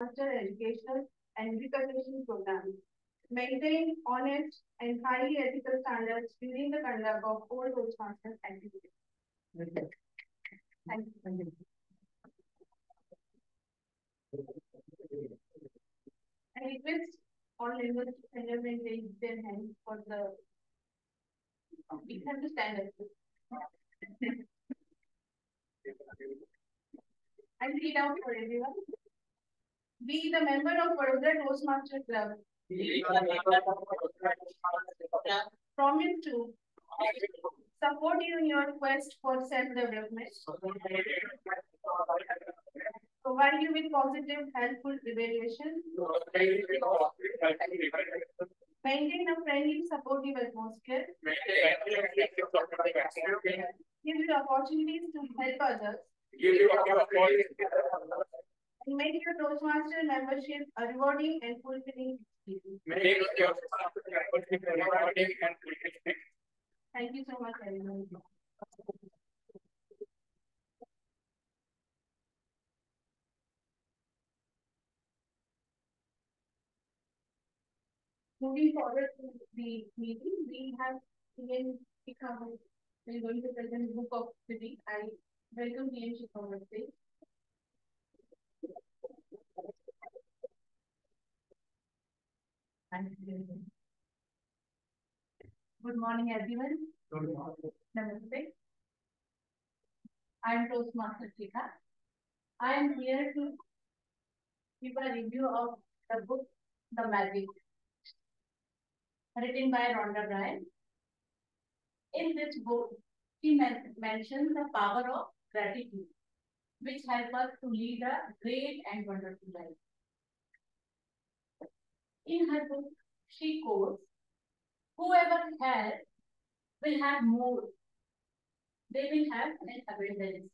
master educational and recognition programs, maintain honest and highly ethical standards during the conduct of all Toastmasters activities. Thank you. I request all members to stand up and raise their hands for the. We have to stand up. And read out for everyone. Be the member of Vadodara Toastmaster Club. Promise to support you in your quest for self-development. Provide you with positive, helpful evaluation. Maintain a friendly, supportive atmosphere. Give you opportunities to help others. And make your Toastmaster membership a rewarding and fulfilling experience. Thank you so much, everyone. Moving forward to the meeting, we have Ian Shikha. We're going to present book of the week. I welcome Ian Shikha on stage. Good morning, everyone. Good morning. Namaste. I am Toastmaster Shikha. I am here to give a review of the book The Magic, written by Rhonda Byrne. In this book, she mentions the power of gratitude, which helps us to lead a great and wonderful life. In her book, she quotes, "Whoever has will have more. They will have an abundance.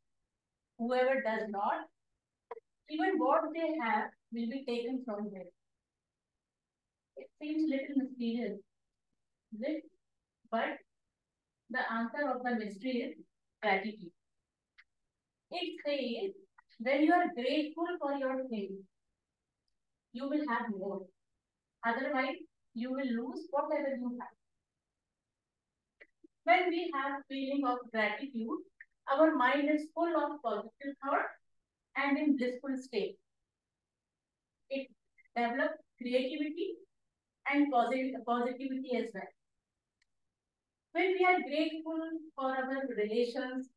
Whoever does not, even what they have will be taken from them." It seems little mysterious, but the answer of the mystery is gratitude. It says, when you are grateful for your things, you will have more. Otherwise, you will lose whatever you have. When we have feeling of gratitude, our mind is full of positive thoughts and in blissful state. It develops creativity and positivity as well. When we are grateful for our relations,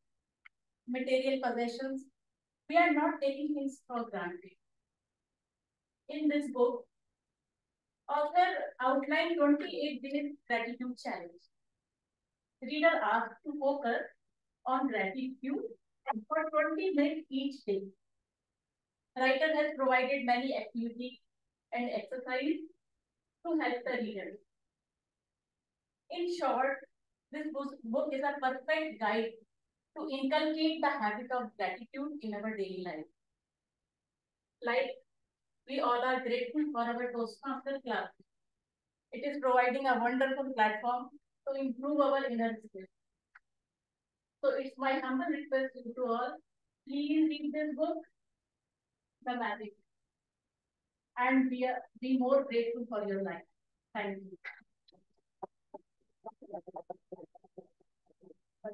material possessions, we are not taking things for granted. In this book, author outlined 28 days gratitude challenge. Reader asked to focus on gratitude for 20 minutes each day. Writer has provided many activities and exercises to help the reader. In short, this book is a perfect guide to inculcate the habit of gratitude in our daily life. Like we all are grateful for our Toastmaster class. It is providing a wonderful platform to improve our inner skills. So it's my humble request to all, please read this book, The Magic, and be more grateful for your life. Thank you.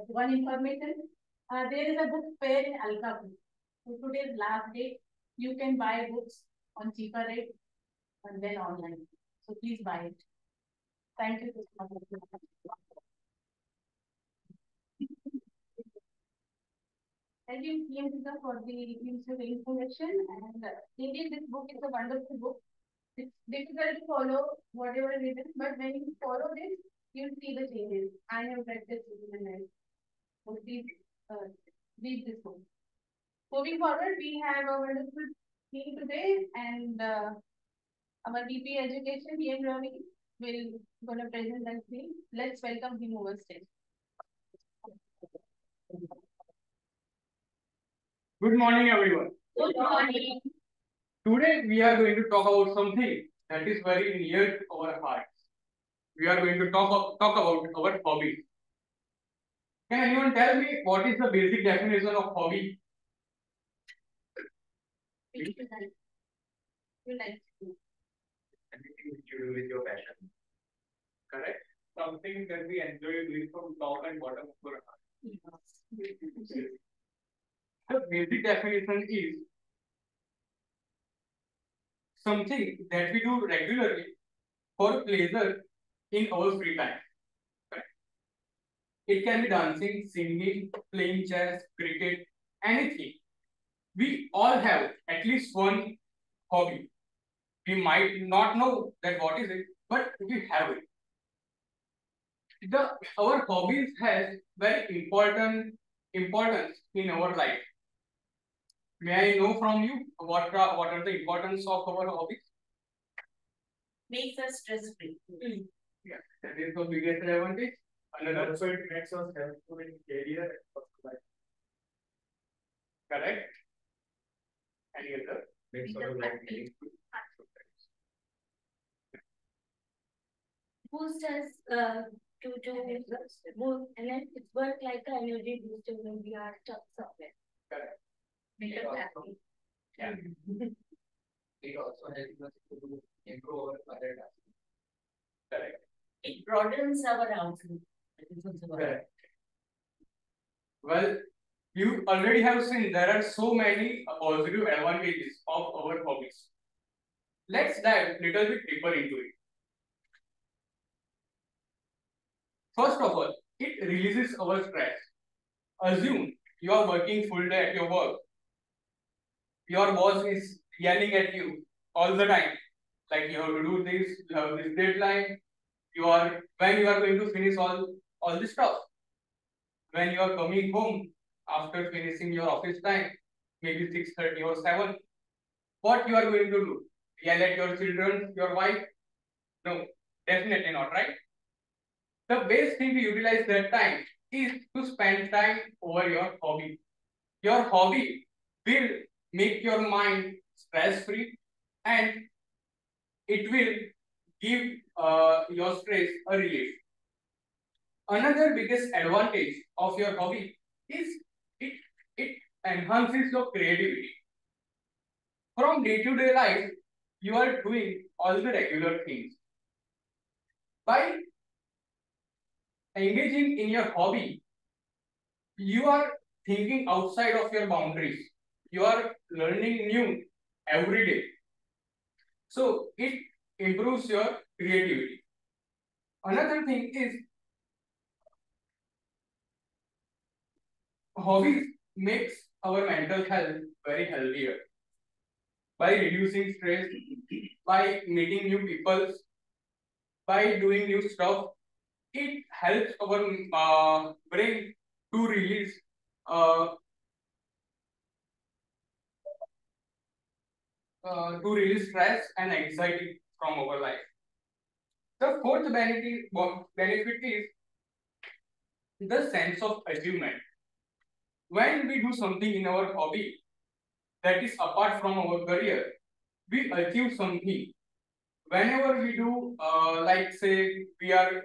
One information, there is a book fair in Alcapur. So today's last day, you can buy books on cheaper rate and then online. So please buy it. Thank you. Thank you, Priyanka, for the useful information. And indeed, this book is a wonderful book. It's difficult to follow whatever it is, but when you follow this, you'll see the changes. I have read this in my life. So please read this book. Moving forward, we have a wonderful team today, and our VP Education, PM Ravi, will gonna present that thing. Let's welcome him over stage. Good morning, everyone. Good morning. Today we are going to talk about something that is very near to our hearts. We are going to talk about our hobbies. Can anyone tell me what is the basic definition of hobby? you like to do? Anything which you do with your passion. Correct? Something that we enjoy doing from top and bottom of our heart. Yes. The basic definition is something that we do regularly for pleasure in our free time. Correct? It can be dancing, singing, playing chess, cricket, anything. We all have at least one hobby. We might not know that what is it, but we have it. Our hobbies has very important importance in our life. May I know from you what are the importance of our hobbies? Makes us stress free. Yeah, that is the biggest advantage. Another also it makes us helpful in career and personal life. Correct. Any other? Makes our life meaningful. Boost us to move, and then it's work like an energy booster when we are stuck somewhere. Correct. Make us happy. Yeah. It also helps us to improve our other tasks. Correct. It broadens our outlook. Correct. Well, you already have seen there are so many positive advantages of our hobbies. Let's dive a little bit deeper into it. First of all, it releases our stress. Assume you are working full day at your work. Your boss is yelling at you all the time. Like you have to do this, you have this deadline, you are when you are going to finish all this stuff. When you are coming home after finishing your office time, maybe 6:30 or 7, what you are going to do? Yell at your children, your wife? No, definitely not, right? The best thing to utilize that time is to spend time over your hobby. Your hobby will make your mind stress free and it will give your stress a relief. Another biggest advantage of your hobby is it, it enhances your creativity. From day to day life, you are doing all the regular things. By engaging in your hobby, you are thinking outside of your boundaries. You are learning new every day. So it improves your creativity. Another thing is hobbies makes our mental health very healthier by reducing stress, by meeting new people, by doing new stuff. It helps our brain to release uh, stress and anxiety from our life. The fourth benefit is the sense of achievement. When we do something in our hobby that is apart from our career, we achieve something. Whenever we do, like say we are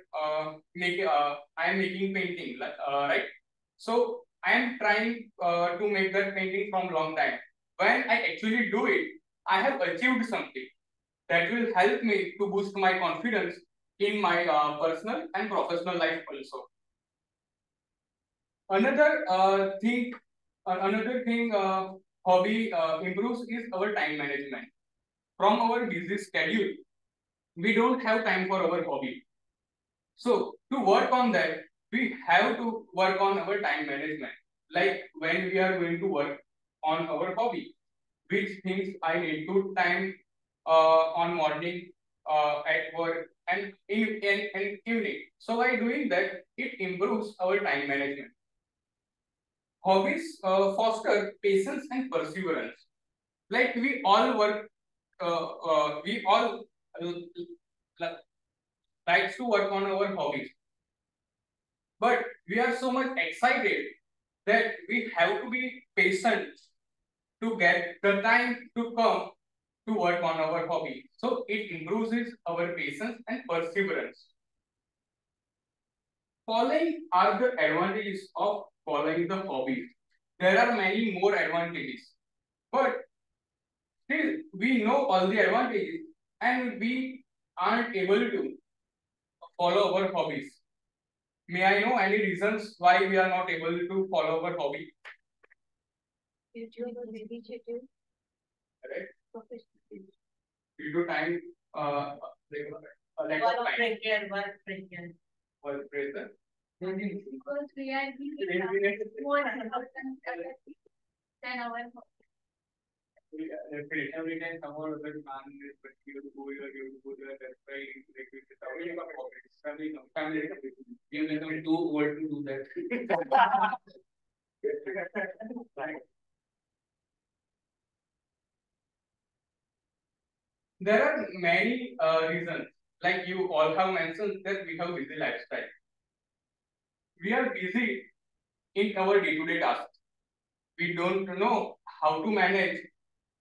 making, I am making painting, like, right? So I am trying to make that painting from long time. When I actually do it, I have achieved something that will help me to boost my confidence in my personal and professional life also. Another thing hobby improves is our time management. From our busy schedule, we don't have time for our hobby. So to work on that, we have to work on our time management. Like when we are going to work on our hobby, which things I need to time on morning, at work, and in evening. So by doing that, it improves our time management. Hobbies foster patience and perseverance. Like we all work, we all likes to work on our hobbies, but we are so much excited that we have to be patient to get the time to come to work on our hobby. So it improves our patience and perseverance. Following are the advantages of following the hobbies. There are many more advantages, but Still, we know all the advantages and we aren't able to follow our hobbies. May I know any reasons why we are not able to follow our hobby? Due to time, lack of time. Work pressure. Because we are more than our every time someone other man is but you go there, that's why family you become too old to do that. Right. There are many reasons, like you all have mentioned that we have busy lifestyle. We are busy in our day-to-day tasks. We don't know how to manage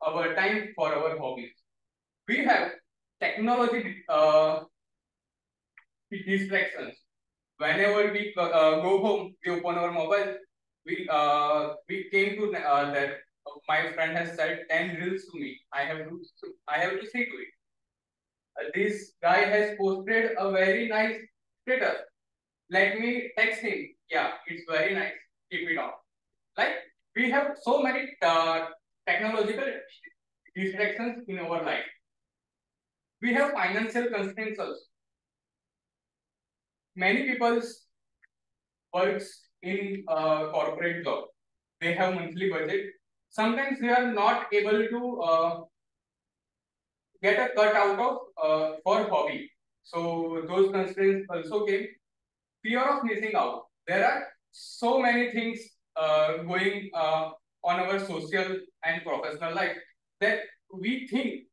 our time for our hobbies. We have technology distractions. Whenever we go home, we open our mobile. We came to that my friend has said 10 reels to me. I have to see to it. This guy has posted a very nice status. Let me text him. Yeah, it's very nice. Keep it on. Like we have so many technological distractions in our life. We have financial constraints also. Many people works in corporate job. They have monthly budget. Sometimes they are not able to get a cut out of for hobby. So those constraints also came. Fear of missing out. There are so many things going on our social and professional life that we think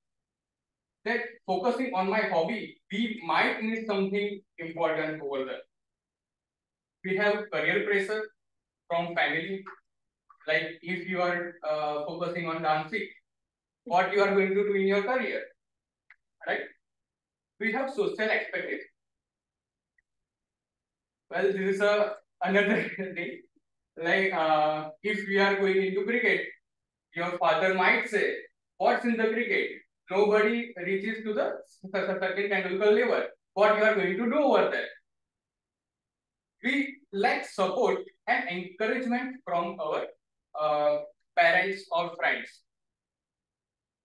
that focusing on my hobby, we might miss something important over there. We have career pressure from family, like if you are focusing on dancing, what you are going to do in your career, right? We have social expectations. Well, this is another thing. Like if we are going into cricket, your father might say, "What's in the cricket? Nobody reaches to the Sachin Tendulkar level. What you are going to do over there?" We lack support and encouragement from our parents or friends.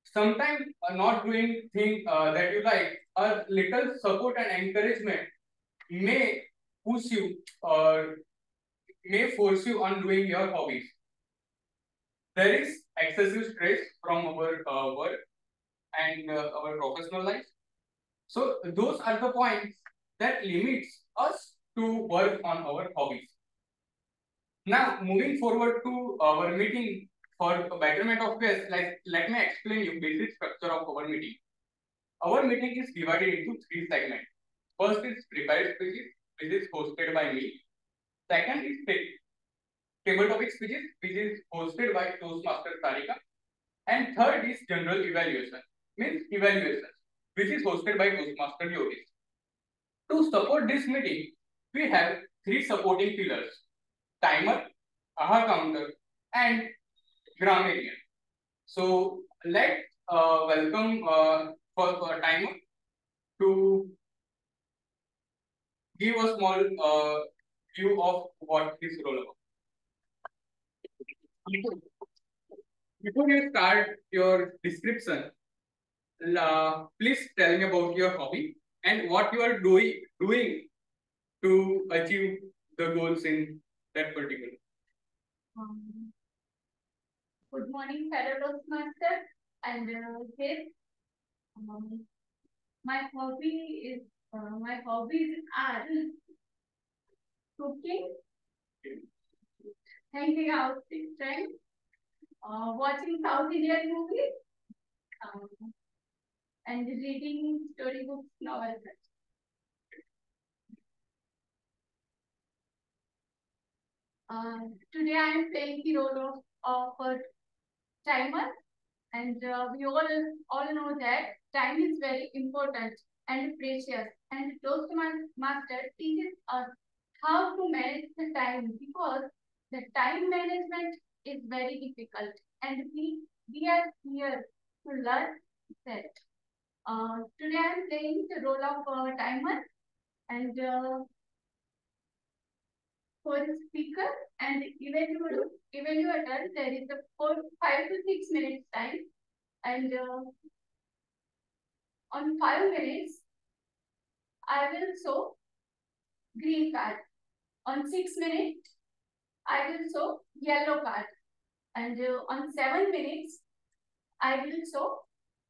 Sometimes not doing things that you like, a little support and encouragement may push you or may force you on doing your hobbies. There is excessive stress from our work and our professional life. So those are the points that limits us to work on our hobbies. Now moving forward to our meeting for betterment of guests, like let me explain you basic structure of our meeting. Our meeting is divided into three segments. First is prepared speeches, which is hosted by me. Second is table topic speeches, which is hosted by Toastmaster Sarika. And third is general evaluation, means evaluation, which is hosted by Toastmaster Yogesh. To support this meeting, we have three supporting pillars: timer, aha counter, and grammarian. So let's welcome for a timer to give a small view of what this role about. Before you start your description, please tell me about your hobby and what you are doing to achieve the goals in that particular. Um, Good morning, fellow Toastmaster and kids. Um, my hobbies are cooking, hanging out with friends, watching South Indian movies, and reading storybooks, novels. Today I am playing the role of a timer, and we all know that time is very important and precious. And Toastmaster teaches us how to manage the time, because the time management is very difficult, and we are here to learn that. Today I am playing the role of timer and for the speaker and evaluator. There is a 5 to 6 minutes time, and on 5 minutes I will show green card. On 6 minutes I will show yellow card, and on 7 minutes I will show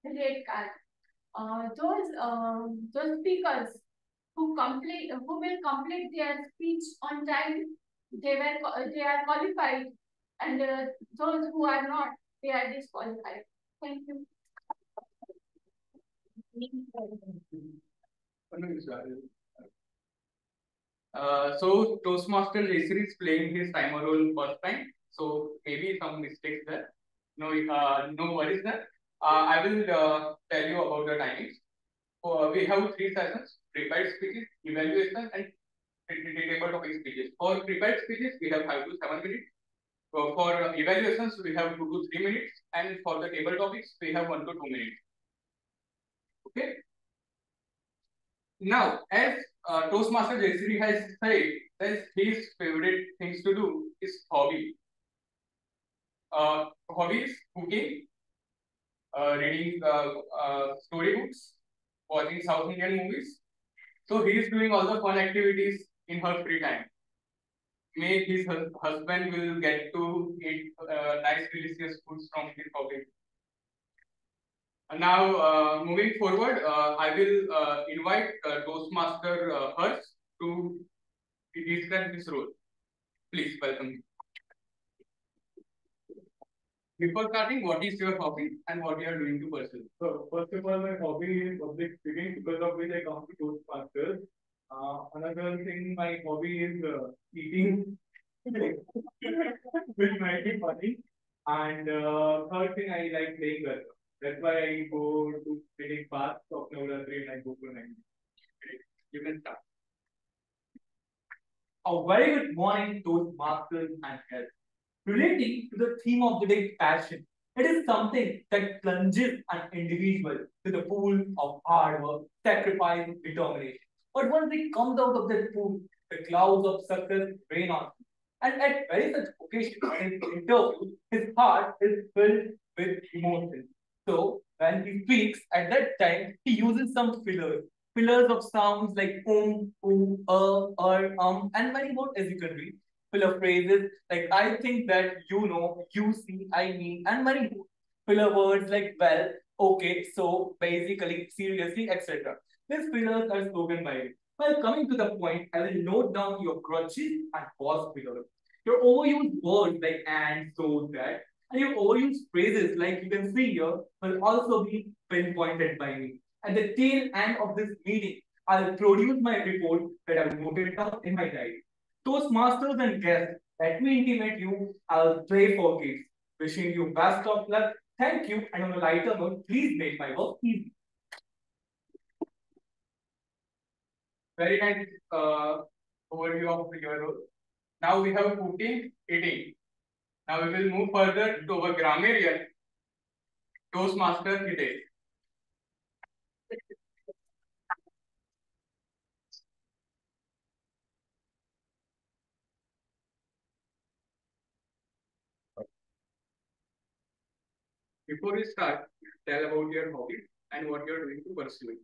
red card. Those speakers who will complete their speech on time, they are qualified, and those who are not, they are disqualified. Thank you. So Toastmaster Jason is playing his timer role first time. So maybe some mistakes there. No worries there. I will tell you about the timings. We have 3 sessions: prepared speeches, evaluation, and table topic speeches. For prepared speeches, we have 5 to 7 minutes. For evaluations, we have 2 to 3 minutes, and for the table topics, we have 1 to 2 minutes. Okay. Now, as Toastmaster Jaisri has said, that his favorite things to do is hobby. Hobbies: cooking, reading storybooks, watching South Indian movies. So he is doing all the fun activities in her free time. May his husband will get to eat nice delicious foods from his hobby. Now, moving forward, I will invite Toastmaster Harsh to describe this role. Please welcome. Before starting, what is your hobby and what you are doing to pursue? So, first of all, my hobby is public speaking, because of which I come to Toastmasters. Another thing, my hobby is eating, which might be funny. And third thing, I like playing golf. That's why I go to playing parks of Navratri and I go for 90. You can start. A very good morning, Toastmasters and guests. Relating to the theme of the day, passion. It is something that plunges an individual to the pool of hard work, sacrifice, determination. But once he comes out of that pool, the clouds of success rain on him. And at very such occasion, in his interview, his heart is filled with emotion. So when he speaks, at that time, he uses some fillers. Fillers of sounds like and many more as you can read. Filler phrases like I think that you know, you see, I mean, and many more. Filler words like well, okay, so, basically, seriously, etc. These fillers are spoken by him. Well, coming to the point, I will note down your crutches and pause fillers. Your overused words like and, so, that, and your overused phrases like you can see here will also be pinpointed by me. At the tail end of this meeting, I'll produce my report that I've noted down in my diary. Toastmasters and guests, let me intimate you, I'll play for kids. Wishing you best of luck. Thank you. And on a lighter note, please make my work easy. Very nice overview of your role. Now we have cooking, eating. Now we will move further to our grammarian, Toastmaster Hitesh. Before we start, tell about your hobby and what you are doing to pursue it.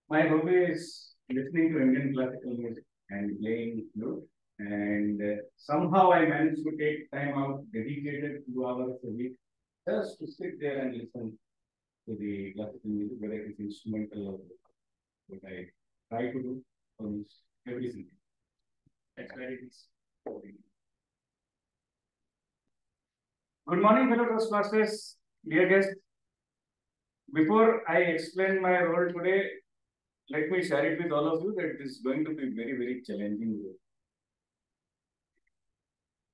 My hobby is listening to Indian classical music and playing flute. And somehow I managed to take time out dedicated 2 hours a week just to sit there and listen to the classical music, whether it is instrumental or what I try to do almost every single. That's very nice. Good morning, fellow Toastmasters, dear guests. Before I explain my role today, let me share it with all of you that it is going to be very, very challenging role.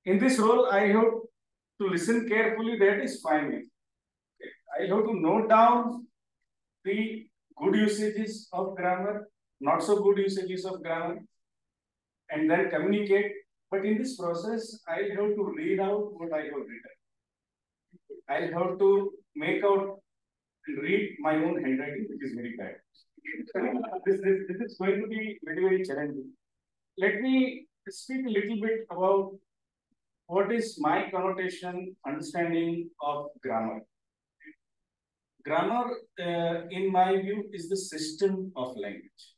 In this role, I have to listen carefully, that is fine. I have to note down the good usages of grammar, not so good usages of grammar, and then communicate. But in this process, I have to read out what I have written. I'll have to make out and read my own handwriting, which is very bad. This is going to be very challenging. Let me speak a little bit about what is my connotation, understanding of grammar. Grammar, in my view, is the system of language.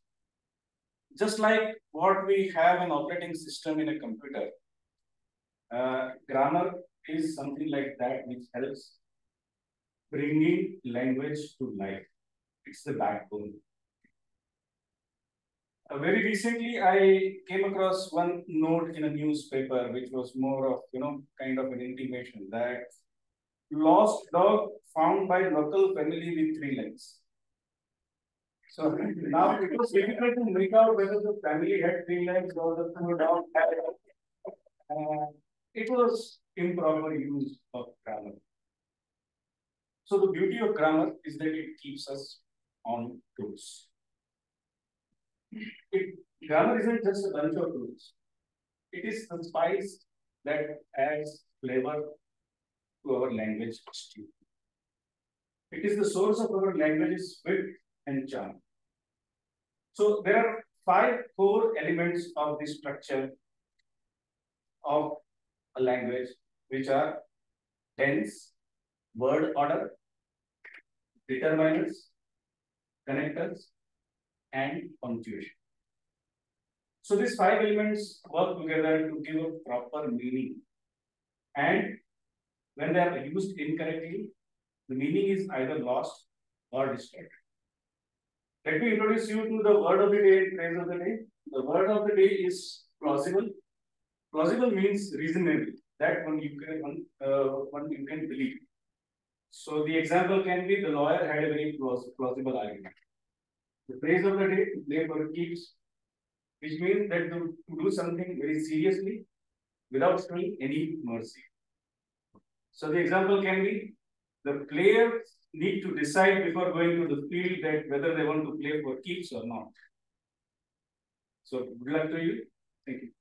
Just like what we have an operating system in a computer, grammar is something like that which helps bringing language to life. It's the backbone. Very recently, I came across one note in a newspaper, which was more of, kind of an intimation that lost dog found by local family with 3 legs. So now it was difficult to make out whether the family had 3 legs or the poor dog had. It was improper use of grammar. So the beauty of grammar is that it keeps us on toes. Grammar isn't just a bunch of rules. It is the spice that adds flavor to our language stew. It is the source of our language's wit and charm. So there are 5 core elements of the structure of a language, which are tense, word order, determiners, connectors, and punctuation. So these 5 elements work together to give a proper meaning. And when they are used incorrectly, the meaning is either lost or distorted. Let me introduce you to the word of the day and phrase of the day. The word of the day is plausible. Plausible means reasonable. That one you can believe. So the example can be the lawyer had a very plausible argument. The phrase of the day, play for keeps, which means that to do something very seriously without showing any mercy. So the example can be the players need to decide before going to the field that whether they want to play for keeps or not. So good luck to you. Thank you.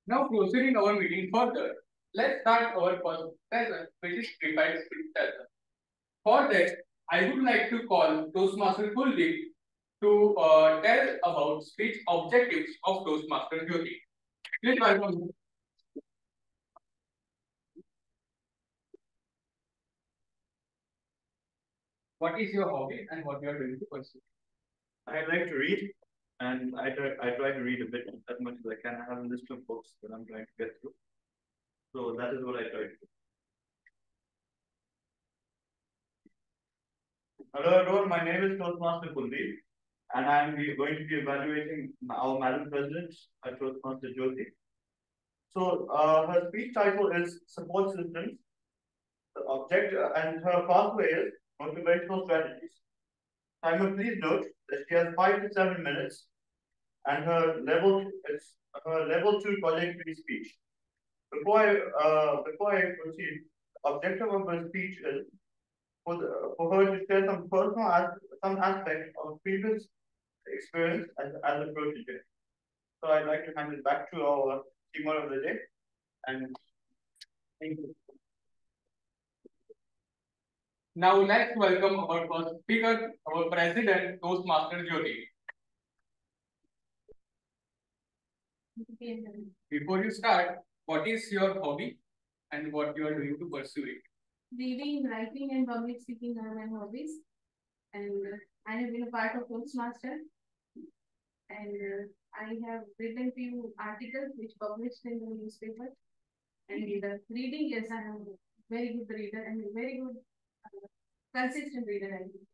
Now proceeding our meeting further, let's start our first session, which is prepared speech session. For that, I would like to call Toastmaster Kuldeep to tell about speech objectives of Toastmaster Jyoti. Please welcome. What is your hobby and what you are doing to pursue? I like to read, and I try to read a bit as much as I can. I have a list of books that I'm trying to get through. So that is what I try to do. Hello everyone, my name is Toastmaster Kuldeep, and I'm going to be evaluating our Madam President, Toastmaster Jyoti. So her speech title is Support Systems. The object and her pathway is Motivational Strategies. Timer, please note that she has 5 to 7 minutes, and her level 2 project free speech. Before I proceed, the objective of her speech is for her to share some aspect of previous experience as a protege. So I'd like to hand it back to our teamer of the day, and thank you. Now let's welcome our first speaker, our President, Toastmaster Jyoti. Before you start, what is your hobby and what you are doing to pursue it? Reading, writing, and public speaking are my hobbies. And I have been a part of Toastmaster. And I have written few articles which published in the newspaper. And reading, yes, I am a very good reader and very good consistent reader. I think.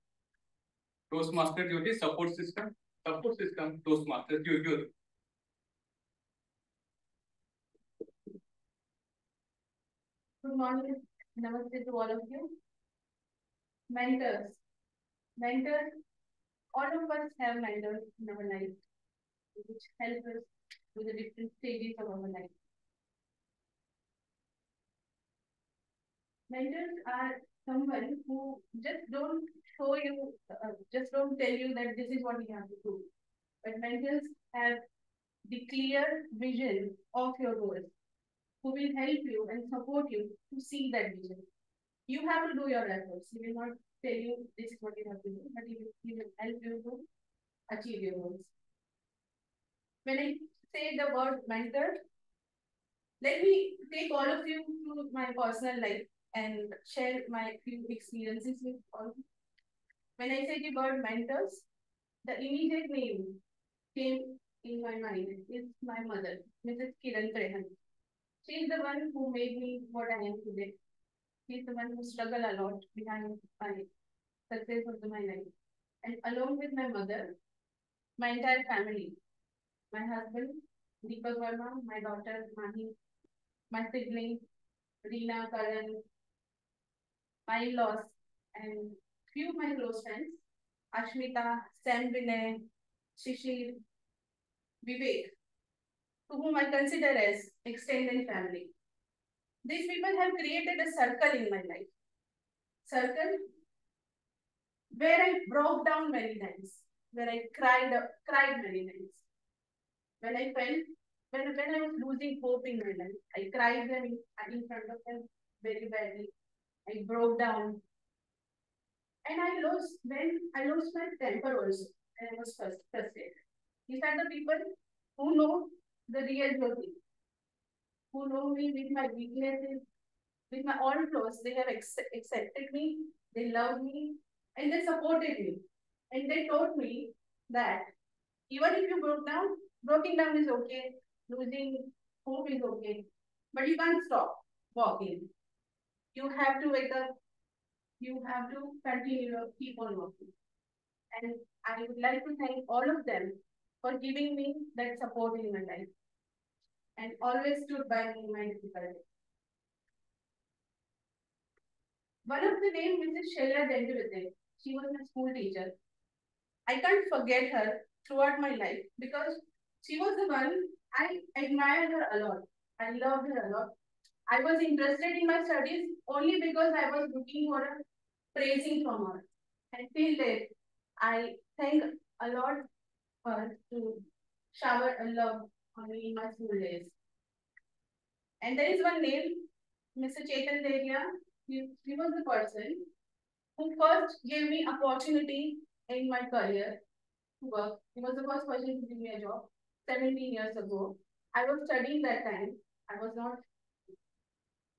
Toastmaster Jyoti support system, Toastmaster Jyoti. Good morning, namaste to all of you. Mentors. All of us have mentors in our life, which help us with the different stages of our life. Mentors are someone who just don't show you, just don't tell you that this is what you have to do. But mentors have the clear vision of your goals. who will help you and support you to see that vision. You have to do your efforts. He will not tell you this is what you have to do, but he will help you to achieve your goals. When I say the word mentor, let me take all of you to my personal life and share my few experiences with all. When I say the word mentors, the immediate name came in my mind is my mother, Mrs. Kiran Trehan. She is the one who made me what I am today. She is the one who struggled a lot behind my success of my life. And along with my mother, my entire family, my husband, Deepak Verma, my daughter, Mahi, my siblings, Reena, Karan, my in-laws, and few of my close friends, Ashmita, Sam Vinay, Shishir, Vivek, to whom I consider as extended family. These people have created a circle in my life. Circle where I broke down many times, where I cried many times. When I felt, when I was losing hope in my life, I cried them in front of them very badly. I broke down. And I lost my temper also, and I was frustrated. These are the people who know the real Jyoti, who know me with my weaknesses, with my all flaws. They have accepted me, they love me, and they supported me. And they taught me that even if you broke down, broken down is okay, losing hope is okay, but you can't stop walking. You have to wake up, you have to continue to keep on working. And I would like to thank all of them for giving me that support in my life and always stood by me in my difficulty. One of the name Mrs. Sheila Dendivite. She was my school teacher. I can't forget her throughout my life because she was the one I admired her a lot. I loved her a lot. I was interested in my studies only because I was looking for a praising from her. And till date, I thank a lot her to shower a love on me in my school days. And there is one name, Mr. Chetan Deria. He was the person who first gave me opportunity in my career to work. He was the first person to give me a job 17 years ago. I was studying that time. I was not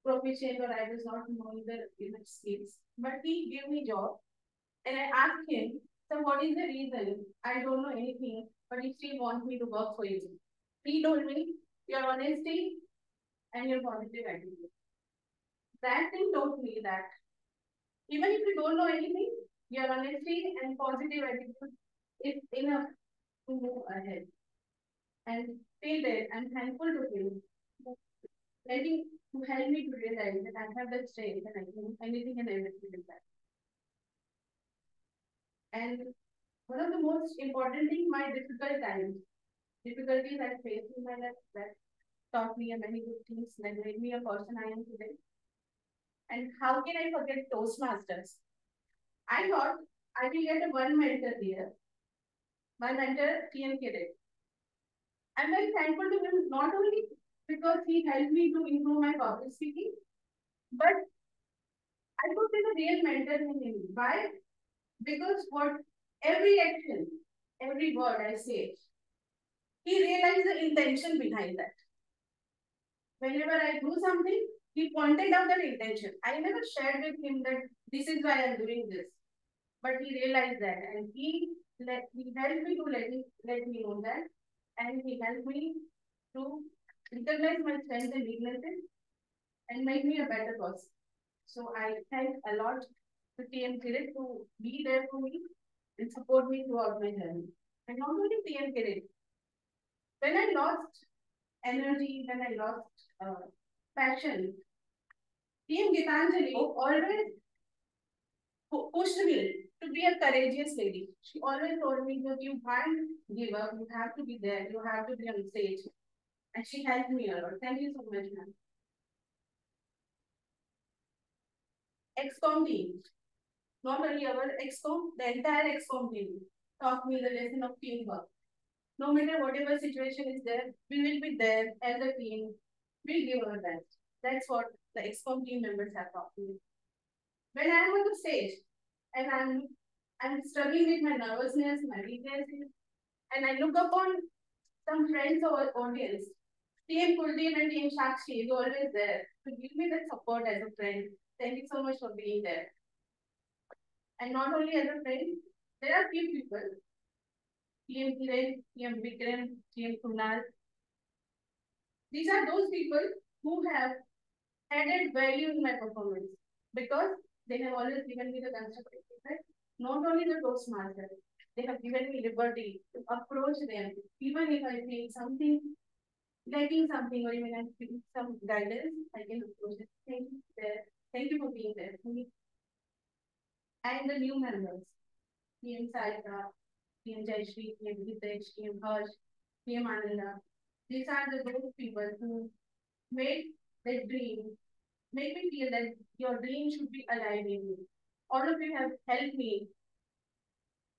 proficient or I was not knowing the skills. But he gave me job and I asked him, so what is the reason? I don't know anything, but you still want me to work for you. He told me, your honesty and your positive attitude. That thing taught me that even if you don't know anything, your honesty and positive attitude is enough to move ahead. And till then, I'm thankful to him for letting to help me to realize that I have the strength and I can do anything and everything in that. And one of the most important things, my difficulties I faced in my life that taught me many good things that made me a person I am today. And how can I forget Toastmasters? I thought I will get a one mentor here. My mentor, TN Kirit. I'm very thankful to him not only because he helped me to improve my public speaking, but I could be the real mentor in him. Why? Because what every action, every word I say, he realized the intention behind that. Whenever I do something, he pointed out that intention. I never shared with him that this is why I'm doing this. But he realized that and he helped me to let me know that. And he helped me to recognize my strengths and weaknesses and make me a better person. So I thank a lot to TM Kirit to be there for me and support me throughout my journey. And not only TM Kirit, when I lost energy, when I lost passion, TM Gitanjali always pushed me to be a courageous lady. She always told me that you can't give up, you have to be there, you have to be on stage. And she helped me a lot. Thank you so much, ma'am. XCOM team. Not only our XCOM, the entire XCOM team taught me the lesson of teamwork. No matter whatever situation is there, we will be there as a team we'll give our best. That's what the EXCOM team members have taught me. When I'm on the stage and I'm struggling with my nervousness, my weaknesses, and I look upon some friends or audience, Team Kuldeep and Team Shakshi is always there to give me that support as a friend. Thank you so much for being there. And not only as a friend, there are few people, Team Kiran, Team Vikram, Team Kunal. These are those people who have added value in my performance because they have always given me the constructive feedback. Not only the Toastmaster, they have given me liberty to approach them, even if I think something lacking something or even I feel some guidance, I can approach it. Thank you there. Thank you for being there for me. And the new members, PM Saika, PM Jayashri, PM Hitesh, PM Harsh, PM Ananda. These are the those people who made their dream, make me feel that your dream should be alive in you. All of you have helped me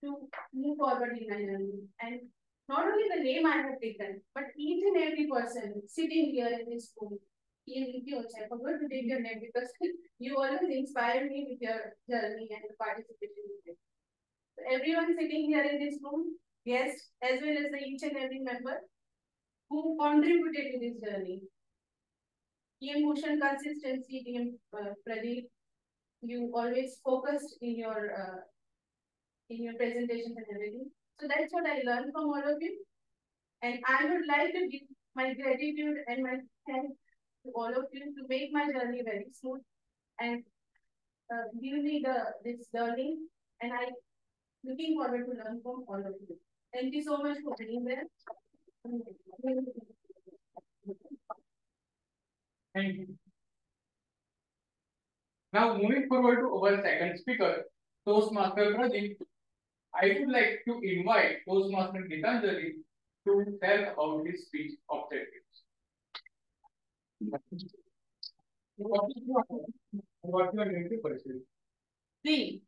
to move forward in my journey. And not only the name I have taken, but each and every person sitting here in this room, even if you also, I forgot to take your name because you always inspire me with your journey and the participation with it. So everyone sitting here in this room, yes, as well as the each and every member who contributed to this journey. Emotion consistency, Pradeep, you always focused in your presentations and everything. So that's what I learned from all of you. And I would like to give my gratitude and my thanks to all of you to make my journey very smooth and give me this learning. And I looking forward to learn from all of you. Thank you so much for being there. Thank you. Now moving forward to our second speaker, Toastmaster Pradeep, I would like to invite Toastmaster Gitanjali to tell about his speech objectives. What you are going to pursue? See,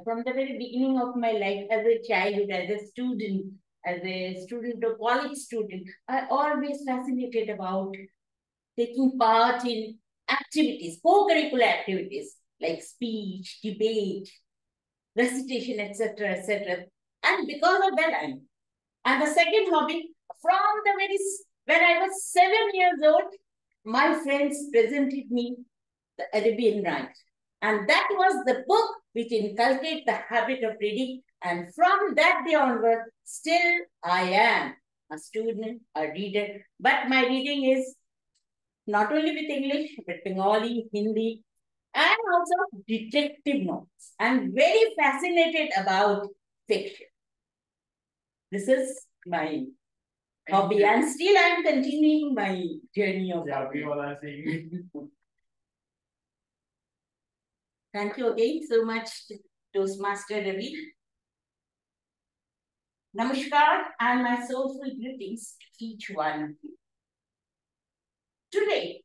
from the very beginning of my life as a childhood, as a student or college student, I always fascinated about taking part in activities, co-curricular activities like speech, debate, recitation, etc., etc. And because of that, and the second hobby, from the when I was 7 years old, my friends presented me the Arabian Nights. And that was the book which inculcated the habit of reading. And from that day onward, still I am a student, a reader. But my reading is not only with English, but Bengali, Hindi, and also detective novels. I'm very fascinated about fiction. This is my hobby, and still I'm continuing my journey of hobby. Thank you again so much, Toastmaster Ravi. Namaskar and my soulful greetings to each one of you. Today,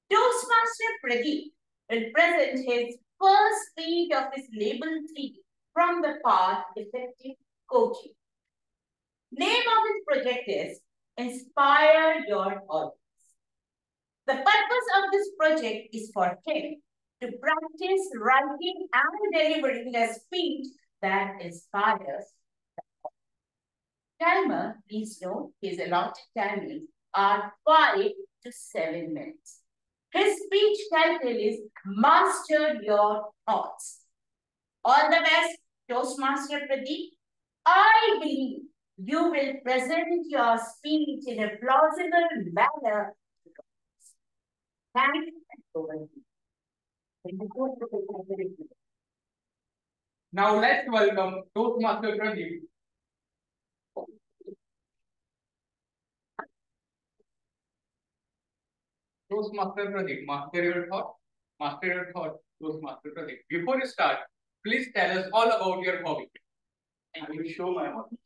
Toastmaster Pradeep will present his first speech of his label 3 from the path effective coaching. Name of his project is Inspire Your Audience. The purpose of this project is for him to practice writing and delivering a speech that inspires. Timer, please note, his allotted timings are 5 to 7 minutes. His speech title is Master Your Thoughts. All the best, Toastmaster Pradeep. I believe you will present your speech in a plausible manner. Thank you. Now let's welcome Toastmaster Pradeep. Toastmaster Pradeep, master your thought. Master your thought, Toastmaster Pradeep. Before you start, please tell us all about your hobby. I will show my hobby.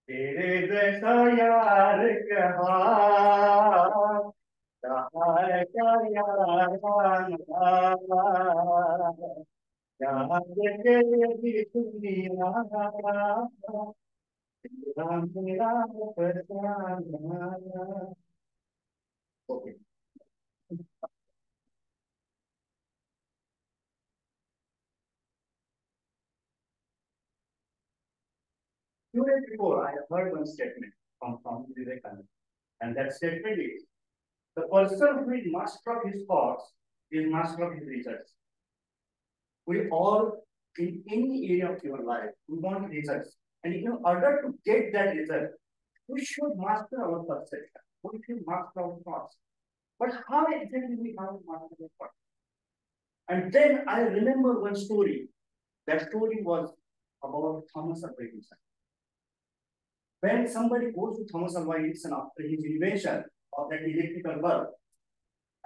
तेरे जैसा यार कहाँ कहाँ है क्या यार यहाँ देखे भी दुनिया Okay. 2 days before, I heard one statement from Vivekananda, and that statement is the person who is master of his thoughts is master of his results. We all, in any area of your life, we want results. And in order to get that result, we should master our perception. We should master our thoughts. But how exactly we have to master our thoughts? And then I remember one story. That story was about Thomas Alva Edison. When somebody goes to Thomas Alva Edison after his invention of that electrical bulb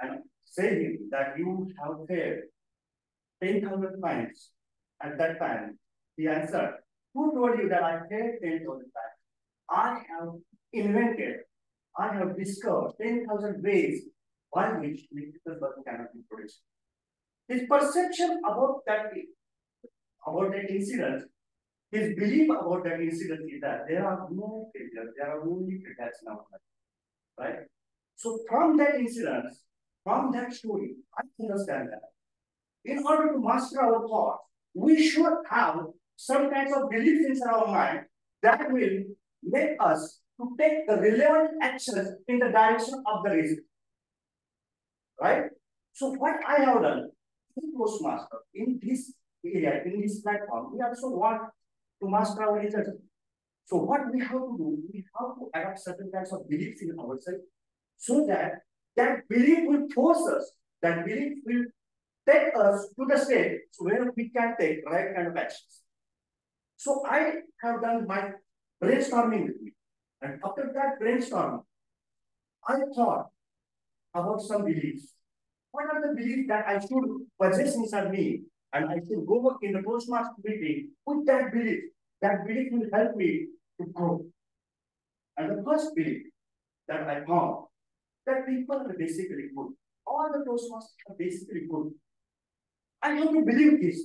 and say him that you have failed 10,000 times at that time, he answered, who told you that I failed 10,000 times? I have invented, I have discovered 10,000 ways by which electrical bulb cannot be produced. His perception about that incident, his belief about that incident is that there are no failures, there are only failures in our life. Right? So from that incident, from that story, I understand that in order to master our thoughts, we should have some kinds of beliefs inside our mind that will make us to take the relevant actions in the direction of the result. Right? So what I have done in Postmaster, in this area, in this platform, we also want to master our results. So what we have to do, we have to adopt certain kinds of beliefs in ourselves so that that belief will force us, that belief will take us to the stage where we can take right kind of actions. So I have done my brainstorming with me. And after that brainstorming, I thought about some beliefs. What are the beliefs that I should possess inside me? And I should go in the Toastmaster meeting with that belief. That belief will help me to grow. And the first belief that I found, that people are basically good. All the Toastmasters are basically good. I have to believe this.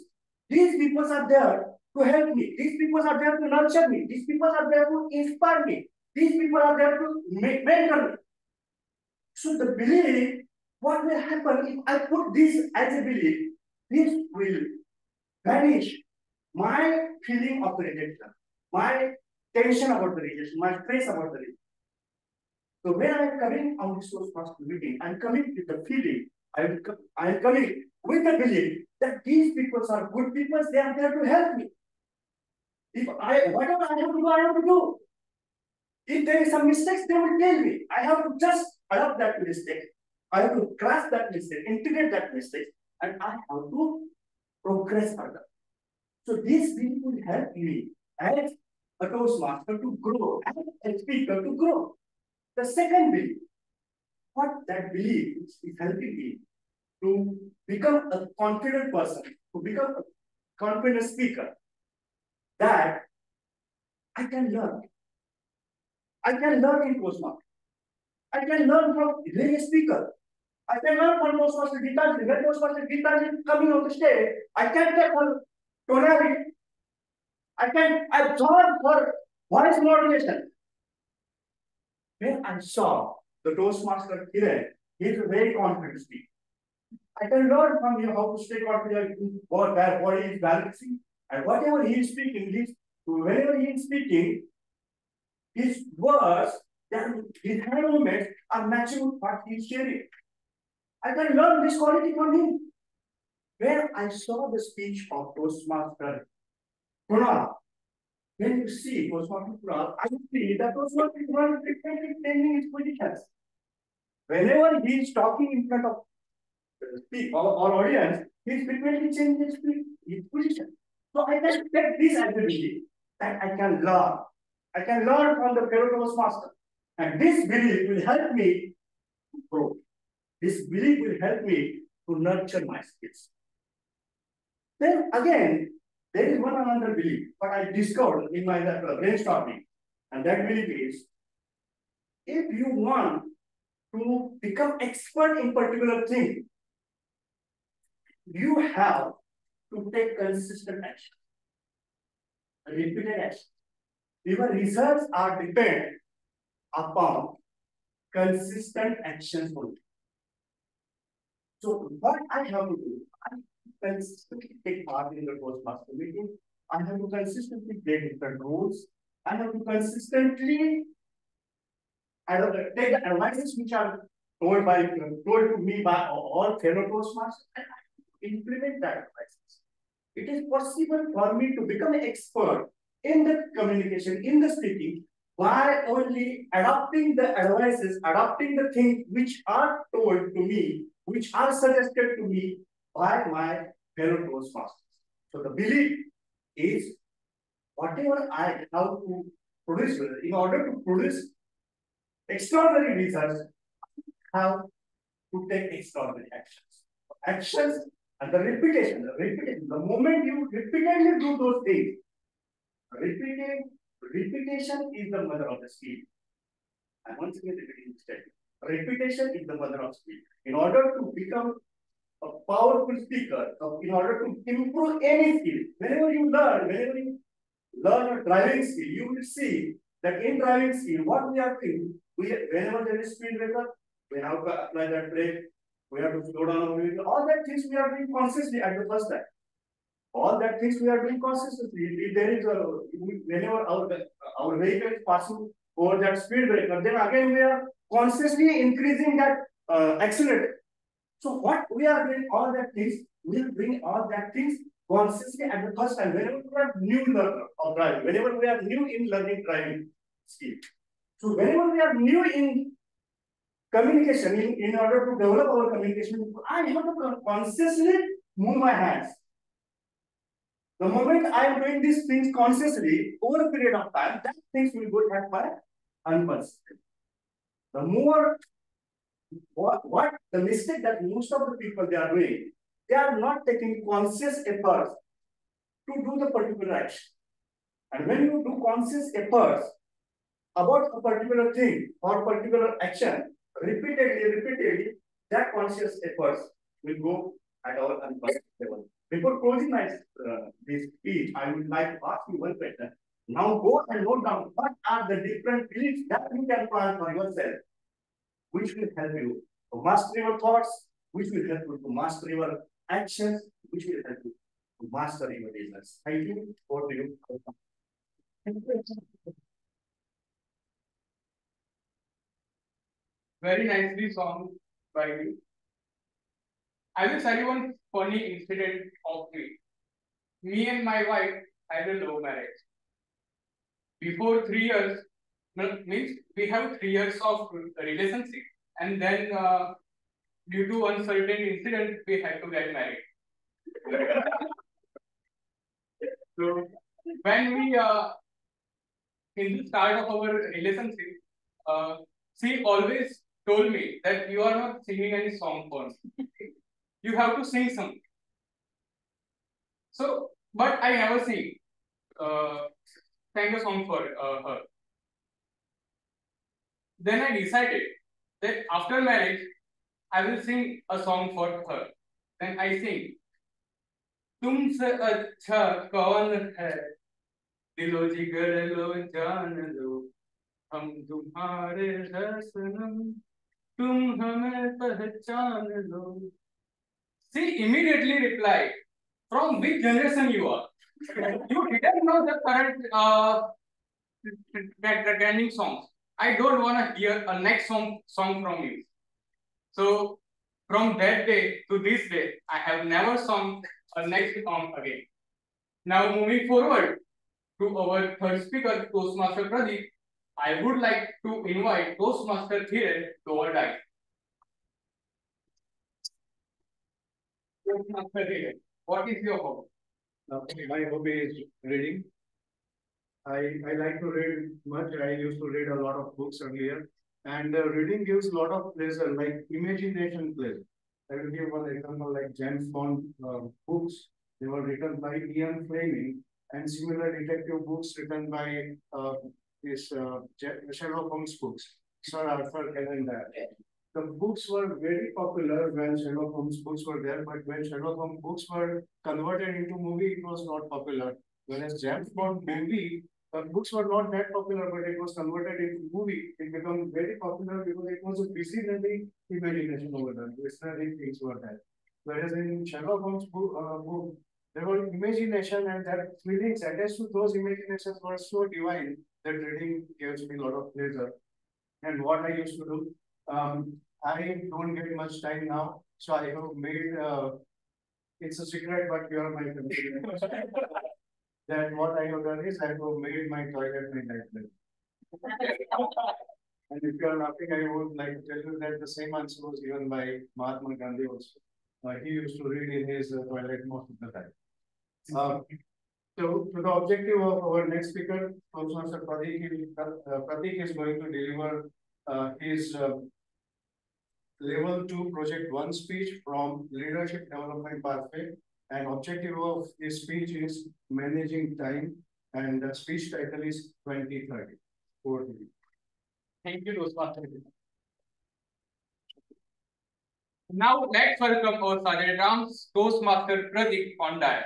These people are there to help me. These people are there to nurture me. These people are there to inspire me. These people are there to mentor me. So the belief, what will happen if I put this as a belief? This will vanish my feeling of the rejection, my tension about the rejection, my stress about the rejection. So when I am coming on this Toastmaster meeting, I am coming with the feeling, I am coming with the belief that these people are good people, they are there to help me. If whatever I have to do, I have to do. If there is some mistakes, they will tell me. I have to just adopt that mistake. I have to grasp that mistake, integrate that mistake, and I have to progress further. So this belief will help me as a Toastmaster to grow, as a speaker to grow. The second belief, what that belief is helping me to become a confident person, to become a confident speaker, that I can learn. I can learn in Toastmaster. I can learn from various speakers. I can learn from Toastmaster Geetaji. When Toastmaster Geetaji is coming on the stage, I can take her tonality. I can absorb her voice modulation. When I saw the Toastmaster Kiran, he is a very confident speaker. I can learn from him how to stay confident in what body is balancing, and whatever he is speaking, whenever he is speaking, his words, his hand movements are matching with what he is sharing. I can learn this quality from him. When I saw the speech of Toastmaster Kunal, when you see Toastmaster Kunal, I see that Toastmaster Kunal is frequently changing his positions. Whenever he is talking in front of our audience, he is frequently changing his position. So I can take this as a belief that I can learn. I can learn from the fellow Toastmaster. And this belief will help me to grow. This belief will help me to nurture my skills. Then again, there is one another belief, but I discovered in my brainstorming, and that belief is, if you want to become expert in particular thing, you have to take consistent action, repeated action. Even results are depend upon consistent actions only. So what I have to do, I consistently take part in the Toastmaster meeting. I have to consistently play different roles. I have to consistently take the advices which are told to me by all fellow Toastmasters and I implement that advices. It is possible for me to become an expert in the communication, in the speaking, by only adopting the advices, adopting the things which are told to me, which are suggested to me by my fellow Toastmasters. So the belief is whatever I have to produce, in order to produce extraordinary results, I have to take extraordinary actions. Actions and the repetition, the moment you repeatedly do those things, repetition is the mother of the skill. I once again repeating this statement. Repetition is the mother of skill. In order to become a powerful speaker, in order to improve any skill, whenever you learn a driving skill, you will see that in driving skill, what we are doing, whenever there is speed breaker, we have to apply that brake, we have to slow down our vehicle, all that things we are doing consciously at the first time. All that things we are doing consistently. If there is whenever our vehicle is passing over that speed breaker, then again we are consciously increasing that accelerator. So what we are doing all that things, we are doing all that things consciously at the first time. Whenever we are new learner of driving, whenever we are new in learning driving skill. So whenever we are new in communication, in order to develop our communication, I have to consciously move my hands. The moment I am doing these things consciously over a period of time, that things will go back by unconscious. The more what the mistake that most of the people they are doing, they are not taking conscious efforts to do the particular action. And when you do conscious efforts about a particular thing or particular action, repeatedly, that conscious efforts will go at our unconscious level. Before closing my this speech, I would like to ask you one question. Now go and note down what are the different beliefs that you can plan for yourself, which will help you to master your thoughts, which will help you to master your actions, which will help you to master your business. Thank you. Over to you. Very nicely sung by you. I will tell you one funny incident of me. Me and my wife had a love marriage. Before 3 years, means we have 3 years of relationship, and then due to uncertain incident, we had to get married. So when we in the start of our relationship, she always told me that you are not singing any song for me. You have to sing something. So, but I never sang a song for her. Then I decided that after marriage, I will sing a song for her. Then I sing, तुमसे अच्छा कौन है दिलो जिगर लो जान लो हम तुम्हारे हैं सनम तुम हमें पहचान लो. She immediately replied, from which generation you are? You didn't know the current the trending songs. I don't want to hear a next song from you. So from that day to this day, I have never sung a next song again. Now moving forward to our third speaker, Toastmaster Pradeep, I would like to invite Toastmaster Dhiren to our dais. Toastmaster Dhiren, what is your hobby? My hobby is reading. I like to read much. I used to read a lot of books earlier. And reading gives a lot of pleasure, like imagination pleasure. I will give one example like James Bond books. They were written by Ian Fleming, and similar detective books written by Sherlock Holmes books, Sir Arthur Conan Doyle. The books were very popular when Sherlock Holmes books were there, but when Sherlock Holmes books were converted into movie, it was not popular. Whereas James Bond movie books were not that popular, but it was converted into movie. It became very popular because it was a visionary imagination over there. Visionary things were there. Whereas in Sherlock Holmes book, there were imagination and that feelings attached to those imaginations were so divine that reading gives me a lot of pleasure. And what I used to do, I don't get much time now, so I have made. It's a secret, but you are my confidence. That what I have done is I have made my toilet my lifeline. And if you are laughing, I would like to tell you that the same answer was given by Mahatma Gandhi also. He used to read in his toilet most of the time. So, to the objective of our next speaker, Professor Pratik is going to deliver his level 2 project 1 speech from leadership development pathway. And objective of his speech is managing time, and the speech title is 2030. Over to you. Thank you, Toastmaster. Now let's welcome our Sergeant Rams, Toastmaster Pratik on diet.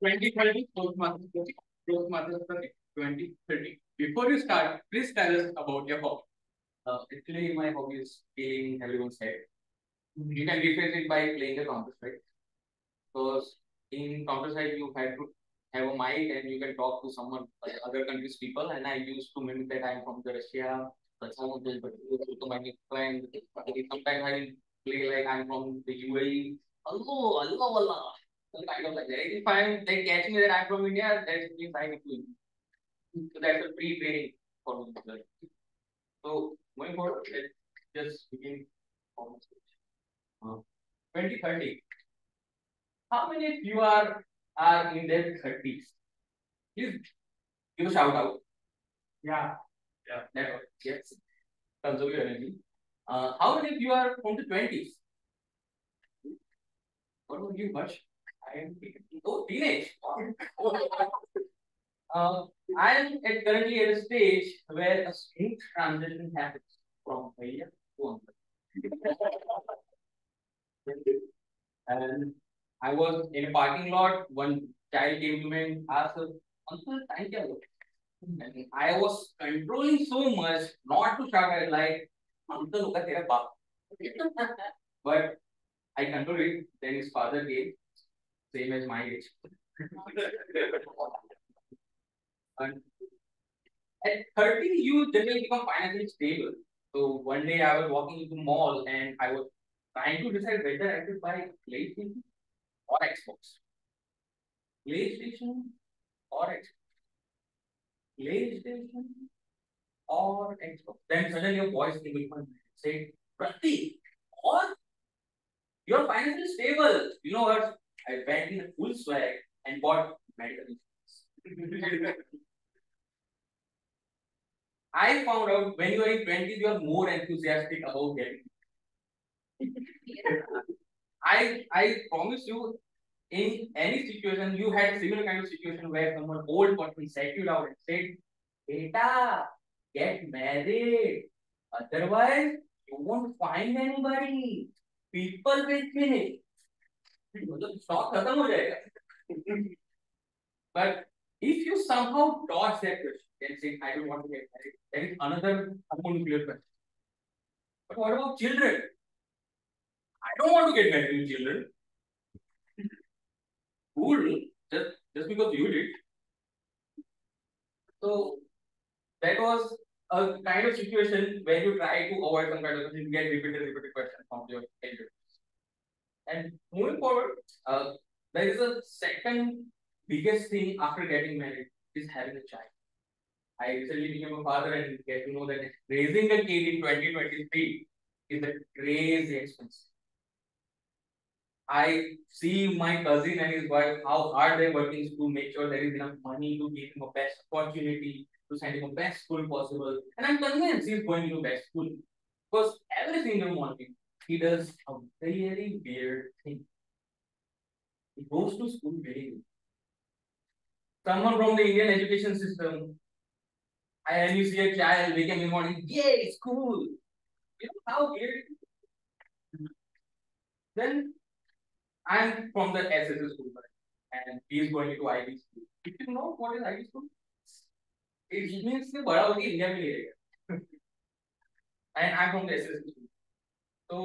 2030 Toastmaster Pratik 2030. Before you start, please tell us about your hobby. Actually, my hobby is playing everyone's head. You can rephrase it by playing the Counter Strike. Because in Counter Strike, you have to have a mic and you can talk to someone, other countries' people. And I used to mimic that I'm from the Russia, but some of them, but to my friend. Sometimes I play like I'm from the UAE. Hello, hello, hello. So kind of like that. If they catch me that I'm from India, that means I need to. So that's a pre-training for me. So going forward, let's just begin. 2030. How many of you are in their 30s? Please give a shout out. Yeah. That was, yes. Conserve your energy. How many of you are from the 20s? What would you much? I am teenage. I am currently at a stage where a smooth transition happens from a year to another. And I was in a parking lot. One child came to me and asked, "Uncle, thank you." And I was controlling so much not to shout at like, "Uncle, look at their back." But I controlled it. Then his father came, same as my age. And at 30, you generally become financially stable. So one day I was walking into mall and I was trying to decide whether I should buy PlayStation or Xbox. PlayStation or Xbox. PlayStation or Xbox. Then suddenly a voice came in my mind saying, "Pratik, or you're financially stable." You know what? I went in a full swag and bought medical insurance. I found out when you are in 20s, you are more enthusiastic about getting. I promise you, in any situation, you had similar kind of situation where someone old person sat you down and said, "Beta, get married. Otherwise, you won't find anybody. People will finish." मतलब stock खत्म हो जाएगा. But if you somehow dodge that question and say, "I don't want to get married," that is another nuclear question. But what about children? I don't want to get married with children. Cool, just because you did. So that was a kind of situation where you try to avoid some kind of you get repeated question from your elders. And moving forward, there is a second biggest thing after getting married is having a child. I recently became a father and get to know that raising a kid in 2023 is a crazy expense. I see my cousin and his wife how hard they're working to make sure there is enough money to give him a best opportunity to send him a best school possible. And I'm convinced he's going to best school because every single morning he does a very weird thing. He goes to school very late. Someone from the Indian education system, and you see a child waking in the morning, yay, school. You know how weird it is? Then I'm from the SSS school, and he's going to IB school. Do you know what is IB school? it means कि बड़ा होके India में नहीं रहेगा. And I'm from the SSC school. So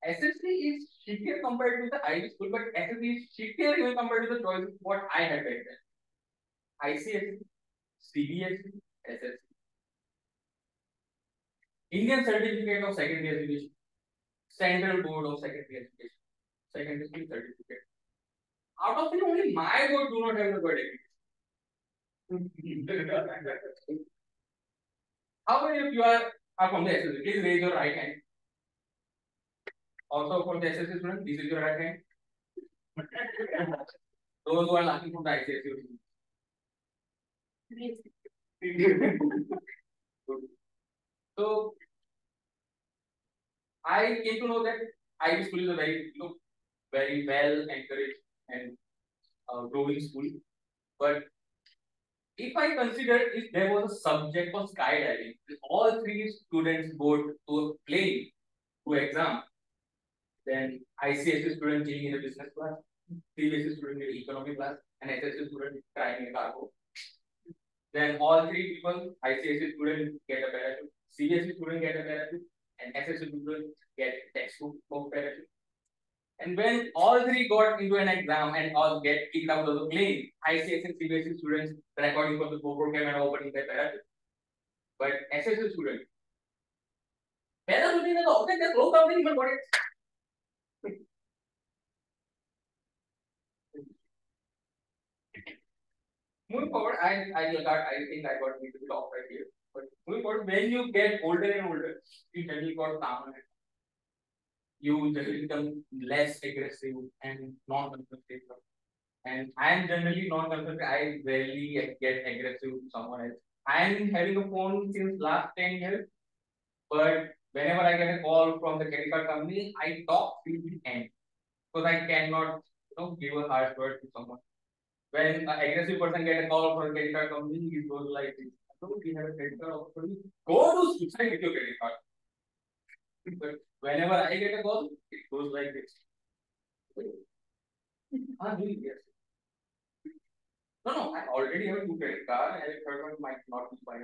SSC is shittier compared to the Ivy school, but SSC is shittier even compared to the choices what I had back then. ICSE, CBSE, SSC. Indian Certificate of Secondary Education, Central Board of Secondary Education, Secondary School Certificate. Out of it, only my board do not have the word education. How many of you are from the SSC? Please raise your right hand. Also from the SSC student, this is your right hand. Those who are laughing from the ICSE. So I came to know that Ivy school is a very, very well encouraged and growing school. But if I consider if there was a subject of skydiving, all three students go to a plane to exam, then ICSE student chilling in a business class, CBSE student in economy class, and SSC student trying in cargo. Then all three people, ICSE student get a parachute, CBSE student get a parachute, and SSC student get textbook of parachute. And when all three got into an exam and all get kicked out of the plane, ICS and CBSE students recording for the GoPro camera opening their parachute. But SSC student, better looking at the object, there's no something but what it. Moving forward, I think I got me to the off right here. But moving forward, when you get older and older, you generally got calmer. You generally become less aggressive and non-confrontational. And I am generally non-confrontational. I rarely get aggressive to someone else. I am having a phone since last 10 years, but whenever I get a call from the credit card company, I talk till the end because I cannot, give a harsh word to someone. When an aggressive person get a call from a credit card company, it goes like this. "No, we have a credit card offer for you. Go to suicide with your credit card." But whenever I get a call, it goes like this. Yes. No, I already have a two credit card, and the third one might not be by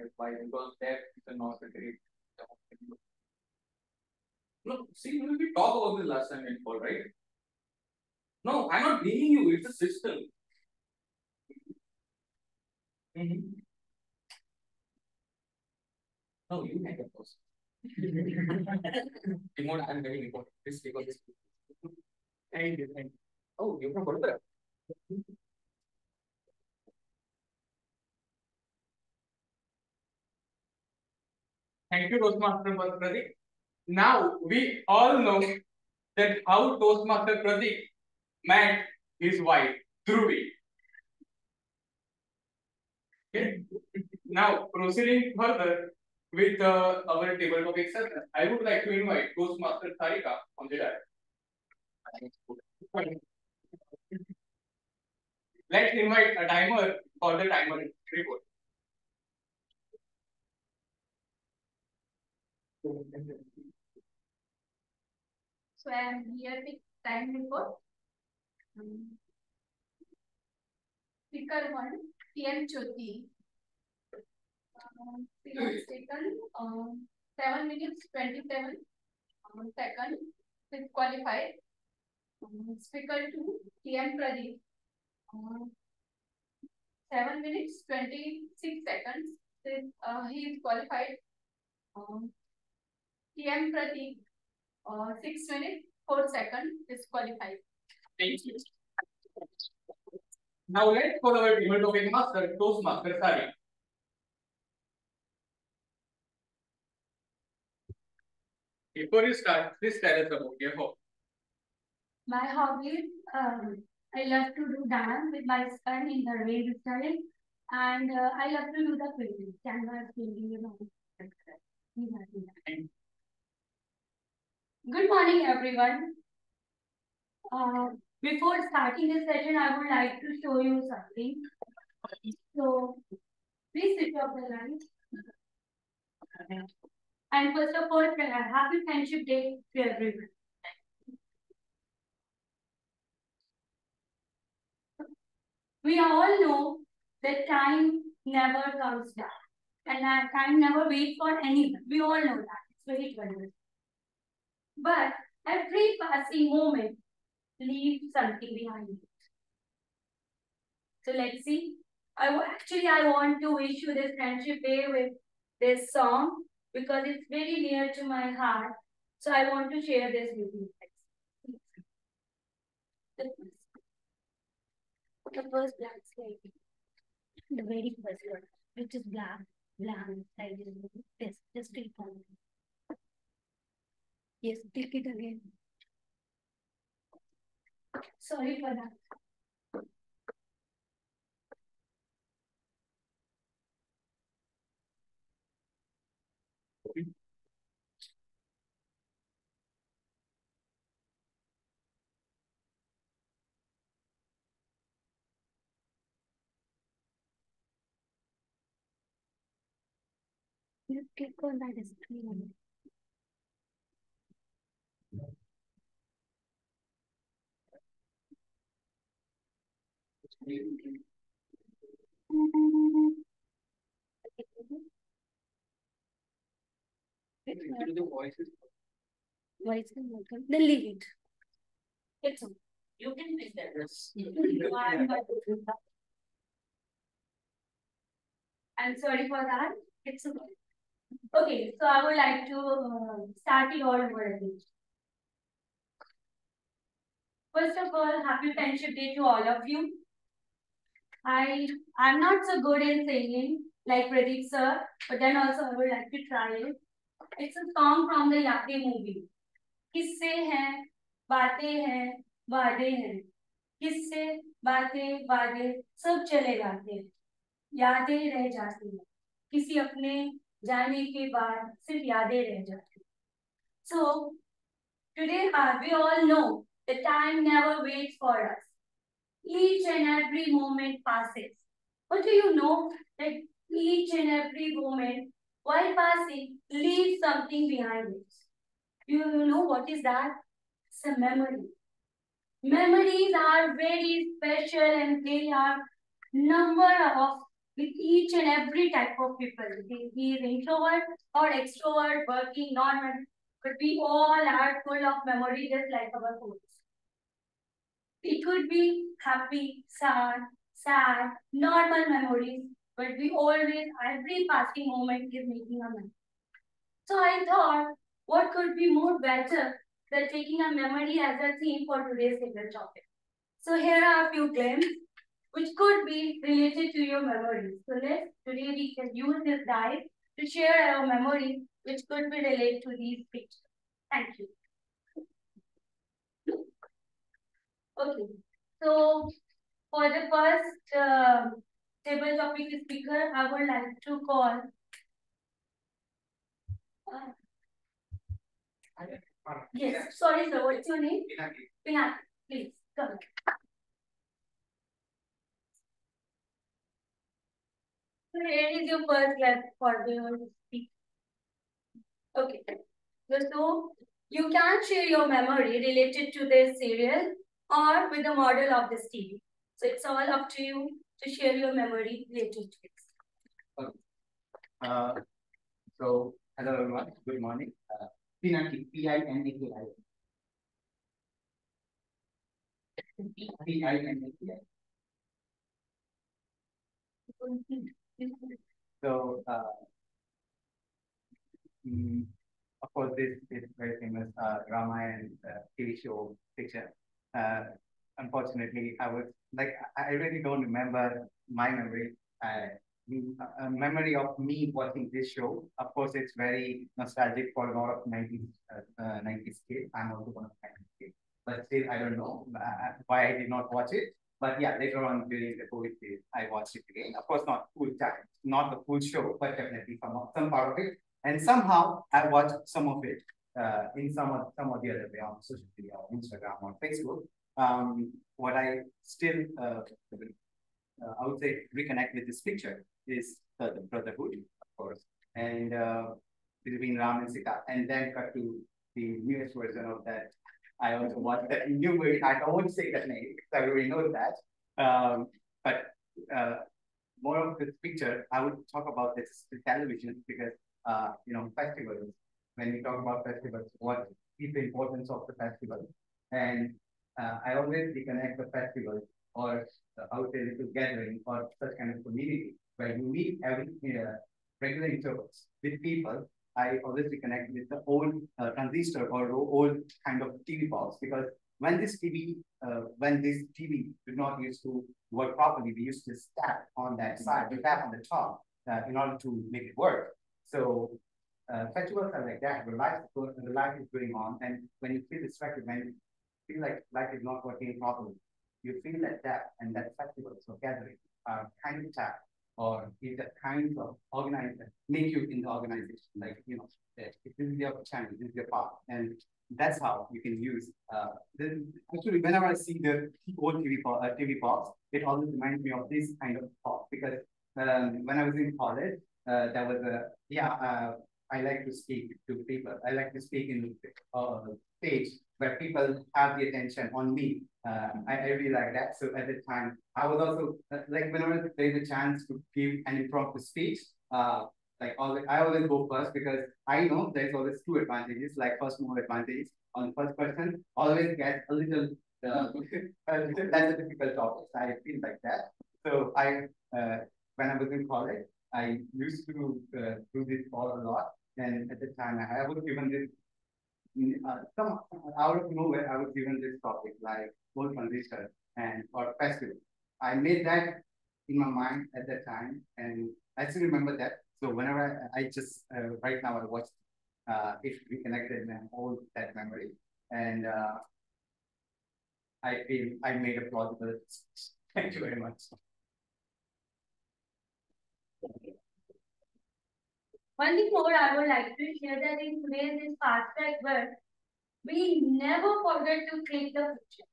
because that is a not a credit. No, see, we talked about this last time in call, right? No, I'm not blaming you. It's a system. No, you make a post. Remote, I'm very important. Please take on this. Thank you. Oh, you're from Vadodara. Thank you, Toastmaster Pratik. Now we all know that how Toastmaster Pratik met his wife, Dhruvi. Okay. Now proceeding further with our table topic session, I would like to invite Toastmaster Sarika on the diet. Let's invite a timer for the timer report. So I am here with time report. Speaker 1, TM Jyoti. She has taken 7 minutes 27 seconds. Is qualified. Speaker 2, TM Pradeep. 7 minutes 26 seconds. He is qualified. TM Pradeep. 6 minutes 4 seconds is qualified. Thank you. Now let's call our table topic master, Toastmaster Sari. Before you start, please tell us about your hobby. My hobby, I love to do dance with my son in the rain study, and I love to do the painting, canvas painting, Good morning, everyone. Before starting this session, I would like to show you something. So, please switch off the lights. And first of all, happy Friendship Day to everyone. We all know that time never comes back. And time never waits for anyone. We all know that. It's very clear. But every passing moment leaves something behind it. So let's see. Actually I want to wish you this friendship day with this song because it's very near to my heart. So I want to share this with you guys. The first black slide, the very first one, which is black, slide is this. Just click on it. Yes, click it again. Sorry for that. Just click on that screen. Voices welcome. Then leave it. It's on. You can fix that. Yes. I'm sorry for that. It's okay. Okay, so I would like to start it all over again. First of all, happy Friendship Day to all of you. I'm not so good in singing like Pradeep sir, but then also I would like to try it. It's a song from the Yadeं movie. किस्से हैं, बातें हैं, वादे हैं. किस्से, बातें, वादे सब चले जाते हैं. यादें रह जाती हैं. किसी अपने जाने के बाद सिर्फ यादें रह जाती हैं. So today we all know the time never waits for us. Each and every moment passes. But do you know that each and every moment, while passing, leaves something behind it? You know what is that? It's a memory. Memories are very special and they are number of with each and every type of people. He is introvert or extrovert, working, normal, but we all are full of memories just like our foods. It could be happy, sad, normal memories, but we always, every passing moment is making a memory. So I thought, what could be more better than taking a memory as a theme for today's single topic? So here are a few claims which could be related to your memories. So today we can use this dive to share our memories which could be related to these pictures. Thank you. Okay, so for the first table topic speaker, I would like to call. Yes, sorry sir, what's your name? Pinaki, please come. So here is your first class for the speak. Okay, so you can share your memory related to this serial or with the model of this TV. So it's all up to you to share your memory related to this. Okay. So hello everyone, good morning. Pinaki, Pinaki. Pinaki. So of course this is very famous Ramayana TV show picture. Unfortunately, I really don't remember my memory. A memory of me watching this show. Of course, it's very nostalgic for a lot of 90s kids. I'm also one of 90s kids. But still, I don't know why I did not watch it. But yeah, later on during the COVID days, I watched it again. Of course, not full time, not the full show, but definitely some part of it. And somehow I watched some of it in some of the other way on social media, on Instagram, on Facebook. What I still I would say reconnect with this picture is the brotherhood, of course, and between Ram and Sita, and then cut to the newest version of that. I also watched that new movie. I won't say that name because everybody knows that. But more of this picture, I would talk about this television because festivals. When we talk about festivals, what is the importance of the festival? And I always reconnect the festival or I would say little gathering or such kind of community where you meet every regular intervals with people. I always reconnect with the old transistor or old kind of TV box because when this TV did not used to work properly, we used to tap on that side, we tap on the top in order to make it work. So festivals are like that, the life is going on, and when you feel distracted, when you feel like life is not working properly, you feel that tap and that festivals or gathering are kind of tap or is a kind of organizer, make you in the organization, like if this is your channel, this is your path, and that's how you can use. Actually, whenever I see the old TV pops, it always reminds me of this kind of pop because when I was in college, there was a I like to speak to people. I like to speak in stage where people have the attention on me. I really like that. So at the time, I was also like whenever there's a chance to give an impromptu speech, I always go first because I know there's always two advantages, like first mover advantage on the first person, always get a little, that's a difficult topic. I feel like that. So when I was in college, I used to do this all a lot. And at the time, I was given this, some out of nowhere, I was given this topic like gold transistor and or festival. I made that in my mind at that time, and I still remember that. So whenever I just right now I watch it reconnected and hold that memory, and I feel I made a plausible. Thank you very much. One thing more I would like to share that in today's fast track world, we never forget to click the picture.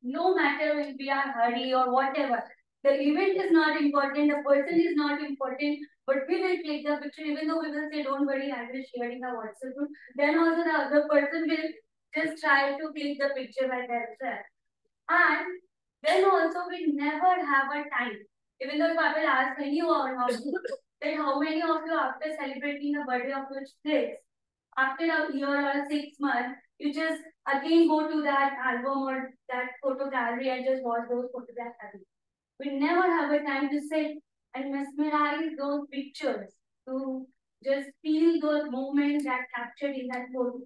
No matter if we are hurry or whatever. The event is not important, the person is not important, but we will click the picture even though we will say, don't worry, I will share in the WhatsApp group. Then also the other person will just try to click the picture by themselves. And then also we never have a time. Even though if I will ask anyone then how many of you after celebrating the birthday of your kids, after a year or 6 months, you just again go to that album or that photo gallery and just watch those photographs again. We never have a time to sit and mesmerize those pictures, to just feel those moments that captured in that photo.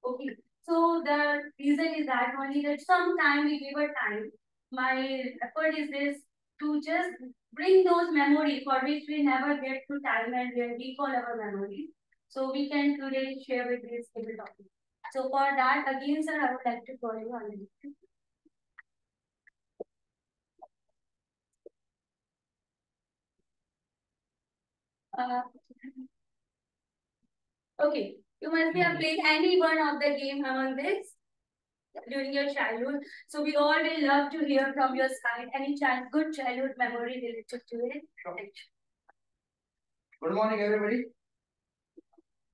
Okay, so the reason is that only that sometime we give a time. My effort is this to just bring those memories for which we never get to time and recall our memories. So we can today share with this table topic. So for that, again, sir, I would like to call you on it. Okay, you must be have played any one of the game among this during your childhood. So we all will love to hear from your side any good childhood memory related to it. Good morning, everybody.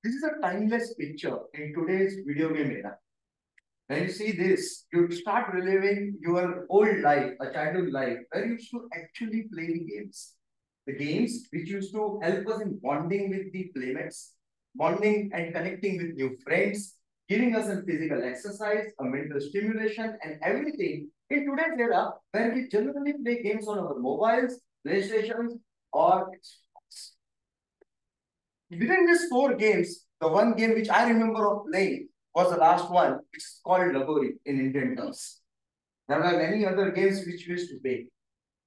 This is a timeless picture in today's video game era. When you see this, you start reliving your old life, a childhood life, where you used to actually play the games. The games which used to help us in bonding with the playmates, bonding and connecting with new friends, giving us a physical exercise, a mental stimulation, and everything in today's era where we generally play games on our mobiles, PlayStations, or Xbox. Within these four games, the one game which I remember of playing was the last one, which is called Lagori in Indian terms. There were many other games which we used to play.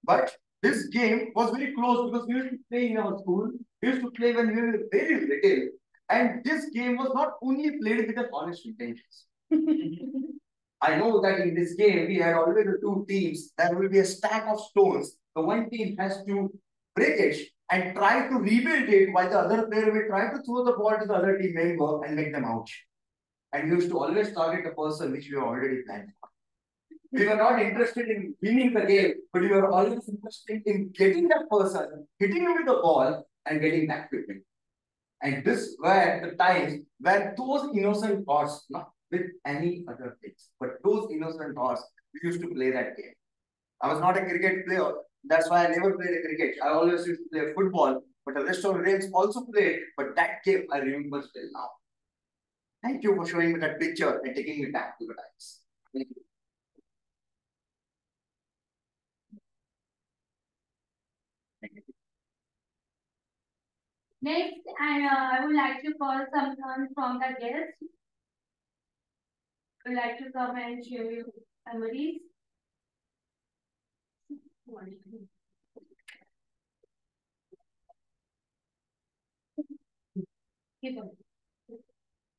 But this game was very close because we used to play in our school. We used to play when we were very little. And this game was not only played with the honest intentions. I know that in this game, we had always two teams. There will be a stack of stones. The one team has to break it and try to rebuild it while the other player will try to throw the ball to the other team member and make them out. And we used to always target the person which we already planned for. We were not interested in winning the game, but we were always interested in getting that person, hitting him with the ball, and getting back to him. And this were the times where those innocent thoughts, not with any other things, but those innocent thoughts, we used to play that game. I was not a cricket player. That's why I never played a cricket. I always used to play football, but the rest of the games also played. But that game I remember still now. Thank you for showing me that picture and taking me back to the times. Thank you. Next, I would like to call someone from the guests. Would like to come and share your memories.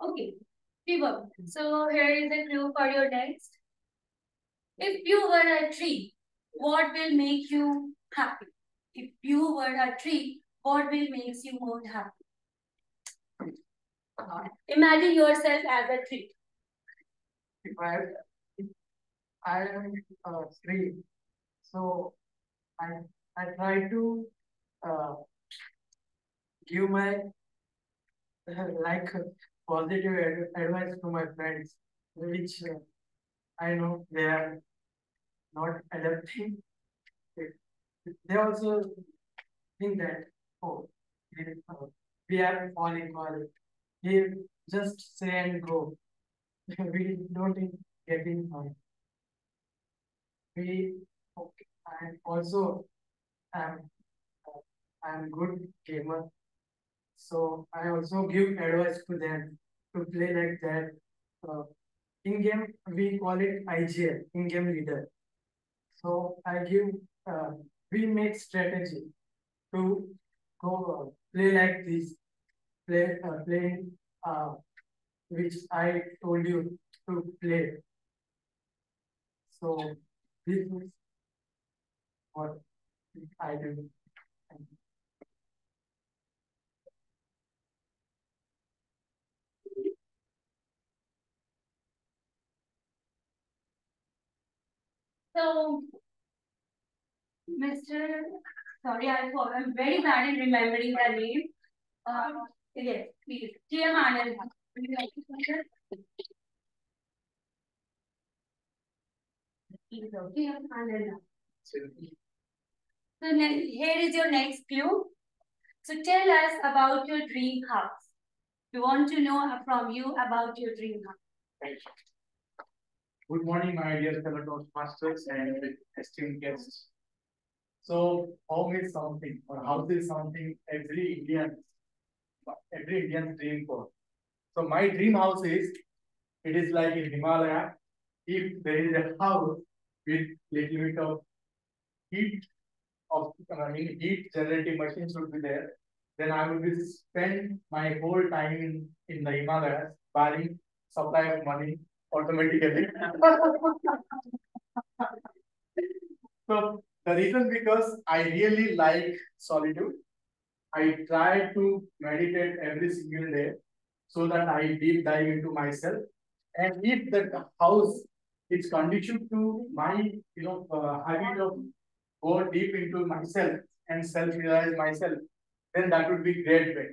Okay, Shivam. So here is a clue for your next. If you were a tree, what will make you happy? If you were a tree, what will make you more happy? Imagine yourself as a tree. If I am a tree, so I try to give my like positive advice to my friends, which I know they are not adapting. They also think that, oh, we are all equal. We just say and go. We don't get in on. We okay. And also I'm I'm good gamer. So I also give advice to them to play like that. In game we call it IGL, in game leader. So I give we make strategy to go play like this, playing which I told you to play. So this is what I do. So, Mr. Sorry, I'm very bad in remembering the name. Yes, please. TM Anand. Would you like to say that? Please, TM Anand. So here is your next clue. So tell us about your dream house. We want to know from you about your dream house. Thank you. Good morning, my dear fellow Toastmasters and esteemed guests. So, home is something, or house is something every Indian dream for. So, my dream house is, it is like in Himalaya. If there is a house with little bit of heat heat generating machines would be there, then I would be spend my whole time in the Himalayas buying supply of money automatically. So the reason because I really like solitude. I try to meditate every single day so that I deep dive into myself. And if the house is conducive to my habit of go deep into myself and self-realize myself, then that would be great way.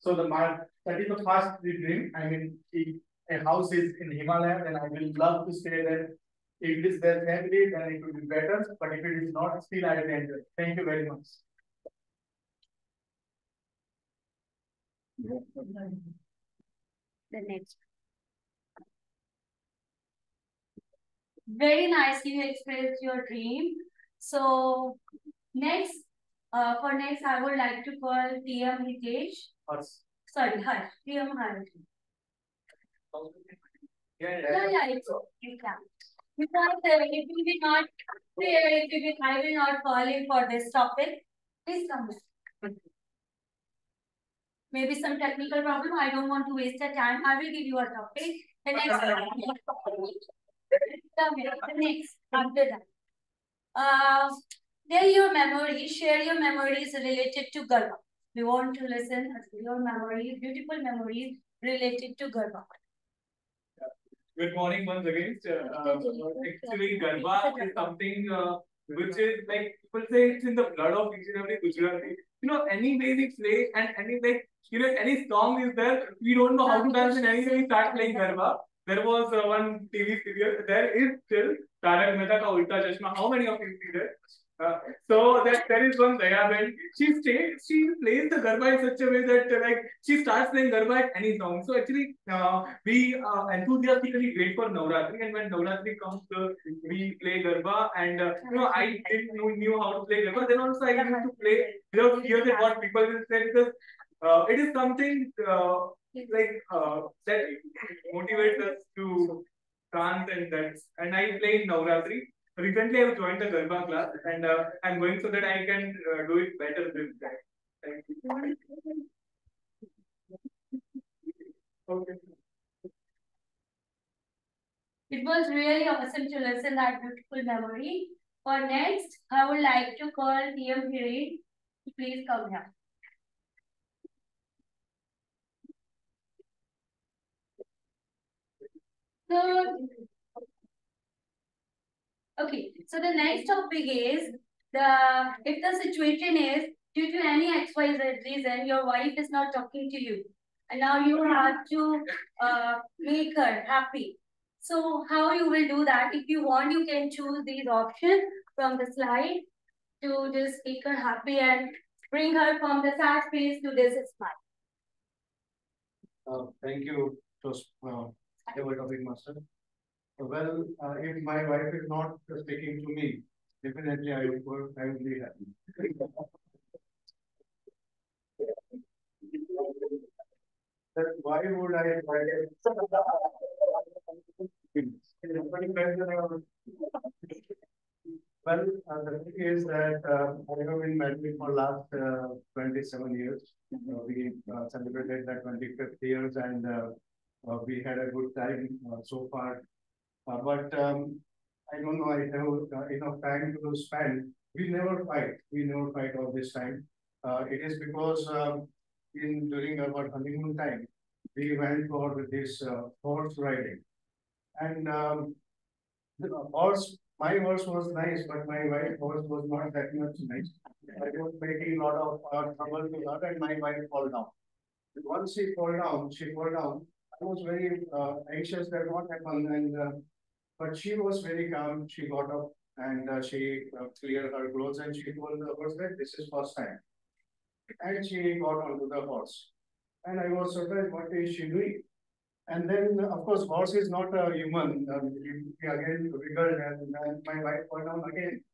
So that is the first dream. I mean, if a house is in Himalaya, then I will love to stay there. If it is there family, then it will be better. But if it is not, still I will enjoy. Thank you very much. The next. Very nicely you expressed your dream. So next, for next, I would like to call TM Hitesh. Sorry, Harsh. TM Harsh. Yeah, it's okay. You can. Because it will be not fair if I will not call in for this topic. Please come. Maybe some technical problem. I don't want to waste the time. I will give you a topic. The next. The next after that. Tell your memories, share your memories related to Garba. We want to listen to your memories, beautiful memories related to Garba. Good morning once again. Actually, Garba is something which is like people say it's in the blood of each and every Gujarati. You know, any way we play and any any song is there, we don't know how to dance and anyway we start playing Garba. there was one TV serial. There is still Tarak Mehta Ka Ulta Chashma. How many of you see that? So there is one Daya Ben. She plays the garba in such a way that like she starts playing garba at any song. So actually, we enthusiastically wait for Navratri, and when Navratri comes, we play garba. And I didn't knew how to play garba. Then also I used to play without fear that what people will say, because it is something that motivates us to dance and dance. And I play in Navratri. Recently, I've joined a Garba class, and I'm going so that I can do it better this time. Thank you. Okay. It was really awesome to listen that beautiful memory. For next, I would like to call TM Hirid to please come here. So, okay, so the next topic is if the situation is due to any XYZ reason, your wife is not talking to you, and now you have to make her happy. So how you will do that? If you want, you can choose these options from the slide to just make her happy and bring her from the sad face to this smile. Thank you, table topic master. Well, if my wife is not speaking to me, definitely I will be happy. That why would I Well, the thing is that I have been married for last 27 years. We celebrated the 25th years, and we had a good time so far. But I don't know, I have enough time to spend. We never fight. We never fight all this time. It is because during our honeymoon time, we went for this horse riding. And the horse, my horse was nice, but my wife's horse was not that much nice. I was making a lot of trouble to her, and my wife fall down. Once she fall down. I was very anxious that what happened, and but she was very calm. She got up and she cleared her clothes, and she told the horse that this is first time. And she got onto the horse. And I was surprised, what is she doing? And then, of course, horse is not a human. He again wiggled, and my wife fell down again.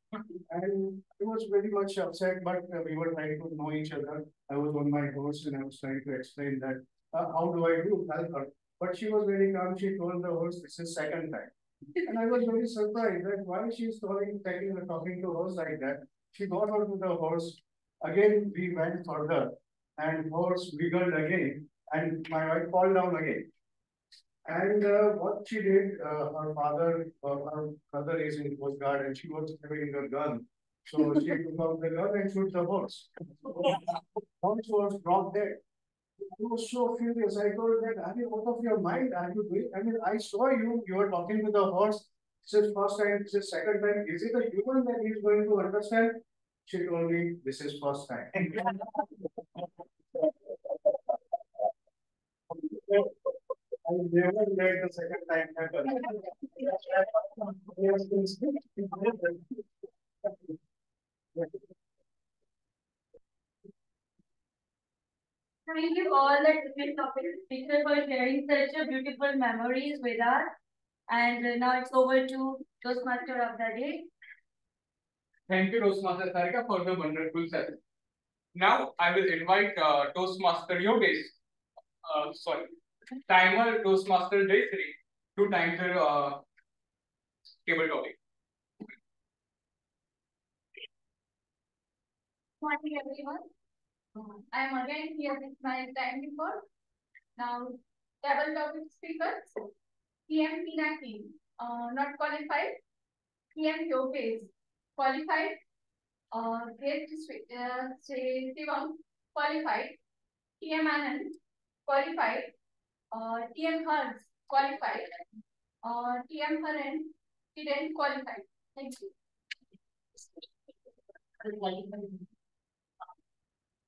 And I was very much upset, but we were trying to know each other. I was on my horse and I was trying to explain that how do I do help her. But she was very calm. She told the horse, this is second time. And I was very surprised that why she's talking to horse like that. She got onto the horse. Again, we went further, and horse wiggled again, and my wife fall down again. And what she did, her brother is in Coast Guard, and she was having a gun. So she took out the gun and shoot the horse. Horse was dropped dead. I was so furious. I told that, are you out of your mind? Are you doing? I mean, I saw you. You were talking to the horse. This is first time. This is second time. Is it a human that he's going to understand? She told me, this is first time. I never let the second time happen. Thank you all the different topic speakers for sharing such a beautiful memories with us. And now it's over to Toastmaster of the day. Thank you, Toastmaster Sarika, for the wonderful session. Now I will invite Toastmaster Yogesh, timer Toastmaster Jayashree to time the table topic. Good morning, everyone. I am again here with my time report. Now, table topic speakers, PM Tina King, not qualified. PM Yogesh, qualified. Great Shivam, qualified. TM Anand, qualified. TM Hers, qualified. TM Haran, didn't qualify. Thank you.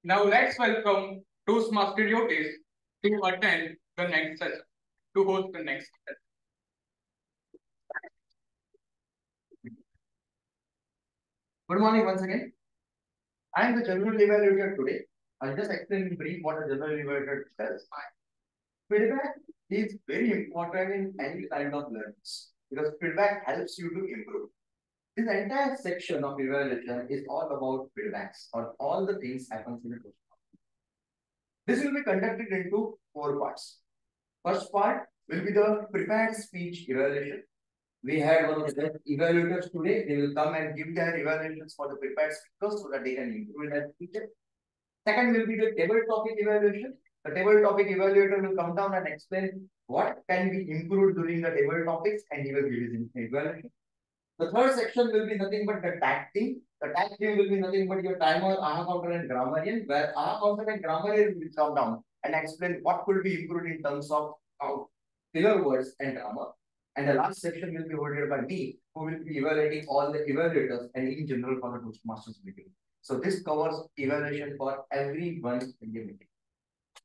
Now let's welcome Toastmaster Yogesh to attend the next session, to host the next session. Good morning once again. I am the general evaluator today. I'll just explain in brief what a general evaluator does. Feedback is very important in any kind of learning because feedback helps you to improve. This entire section of evaluation is all about feedbacks or all the things happens in a course. This will be conducted into 4 parts. First part will be the prepared speech evaluation. We had one of the best evaluators today. They will come and give their evaluations for the prepared speakers so that they can improve their speeches. Second will be the table topic evaluation. The table topic evaluator will come down and explain what can be improved during the table topics and he will give his evaluation. The third section will be nothing but the tag team. The tag team will be nothing but your timer, aha counter and grammarian, where aha counter and grammarian will come down and explain what could be improved in terms of filler words and grammar. And the last section will be hosted by me, who will be evaluating all the evaluators and in general for the Toastmasters meeting. So this covers evaluation for everyone in the meeting.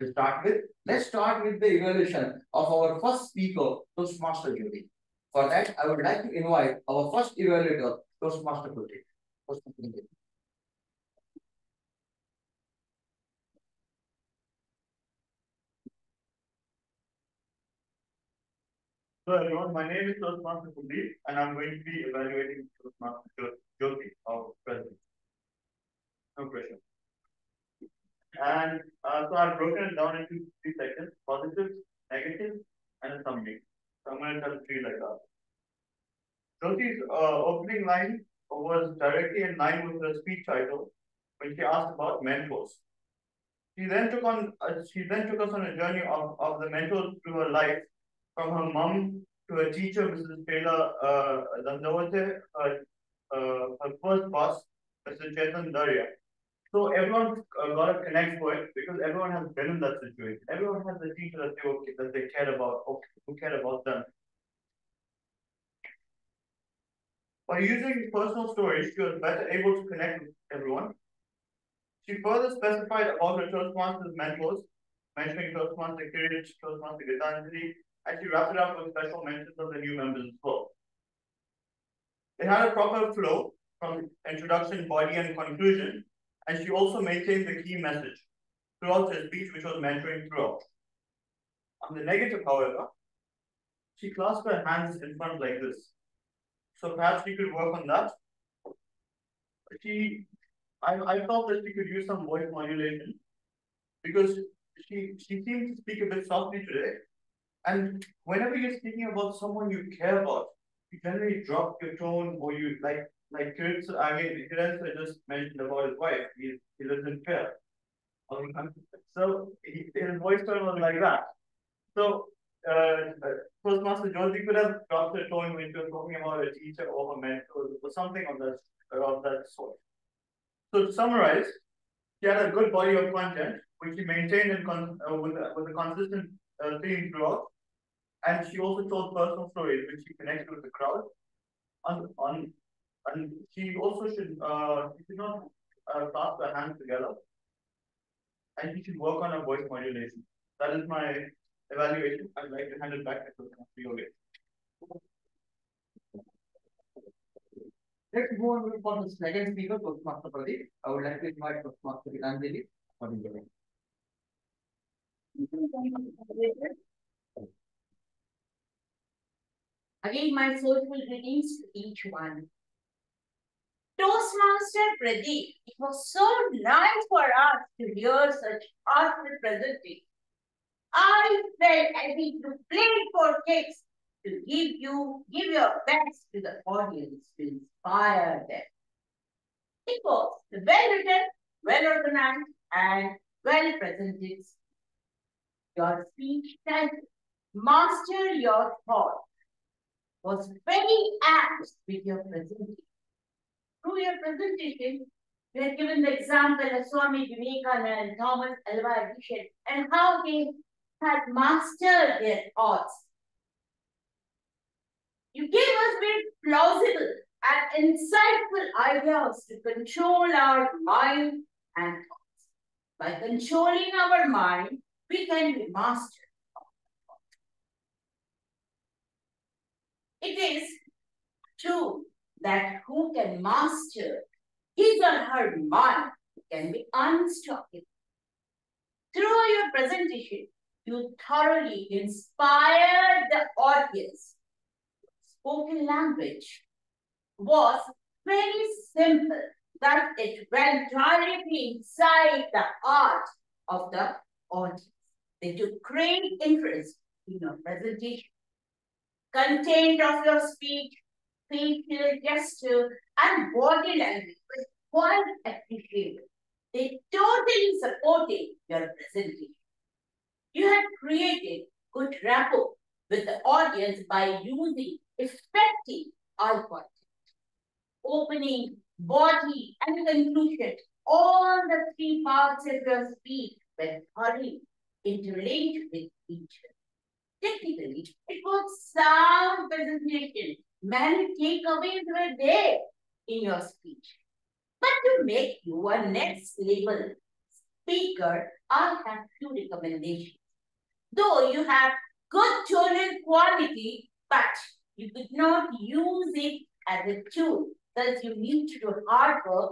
To start with, let's start with the evaluation of our first speaker, Toastmaster Jyoti. For that, I would like to invite our first evaluator, Toastmaster Jyoti. Hello everyone, my name is Toastmaster Kuldeep and I'm going to be evaluating Toastmaster Jyoti, our president. No pressure. And so I've broken it down into 3 sections: positive, negative, and a summary. So I'm going to tell 3 like that. Jyoti's opening line was directly in line with the speech title when she asked about mentors. She then took us on a journey of the mentors through her life, from her mom to her teacher, Mrs. Taylor Dandawate, her first boss, Mr. Chetan Daria. So everyone got to connect to it because everyone has been in that situation. Everyone has a teacher that they care about, or who care about them. By using personal stories, she was better able to connect with everyone. She further specified about her Toastmasters mentors, mentioning Toastmaster Kirich, Toastmaster Gitanjali, and she wrapped it up with special mentions of the new members as well. It had a proper flow from introduction, body, and conclusion, and she also maintained the key message throughout her speech, which was mentoring throughout. On the negative, however, she clasped her hands in front like this. So perhaps she could work on that. I felt that she could use some voice modulation because she seems to speak a bit softly today. And whenever you're speaking about someone you care about, you generally drop your tone, or you like Kiritsa, Kiritsa just mentioned about his wife. He lives in fear. So his voice tone was like that. So Toastmaster Jyoti could have dropped her tone when she was talking about a teacher or a mentor or something of that sort. So to summarize, she had a good body of content, which she maintained with a consistent theme throughout. And she also told personal stories, which she connected with the crowd. And she also should not clasp her hands together. And she should work on her voice modulation. That is my evaluation. I'd like to hand it back to Yogesh. Let's move on for the second speaker, Toastmaster Pradeep. I would like to invite Toastmaster Gitanjali for the event. Again, my soulful greetings to each one. Toastmaster Pradeep, it was so nice for us to hear such artful presentation. I felt as if you played for kicks to give your best to the audience to inspire them. It was well written, well organized, and well presented. Your speech title, Master Your Thought, was very apt with your presentation. Through your presentation, you have given the example of Swami Vivekananda and Thomas Alva Edison and how they had mastered their thoughts. You gave us very plausible and insightful ideas to control our mind and thoughts. By controlling our mind, we can be mastered. It is true that who can master his or her mind can be unstoppable. Through your presentation, you thoroughly inspired the audience. Spoken language was very simple, that it went directly inside the heart of the audience. They took great interest in your presentation. Content of your speech, facial gesture, and body language was quite appreciated. They totally supported your presentation. You had created good rapport with the audience by using effective eye contact, opening, body, and conclusion. All the three parts of your speech were thoroughly interlinked with each other. Technically, it was sound presentation. Many takeaways were there in your speech. But to make you a next level speaker, I have few recommendations. Though you have good tonal quality, but you could not use it as a tool. Thus, you need to do hard work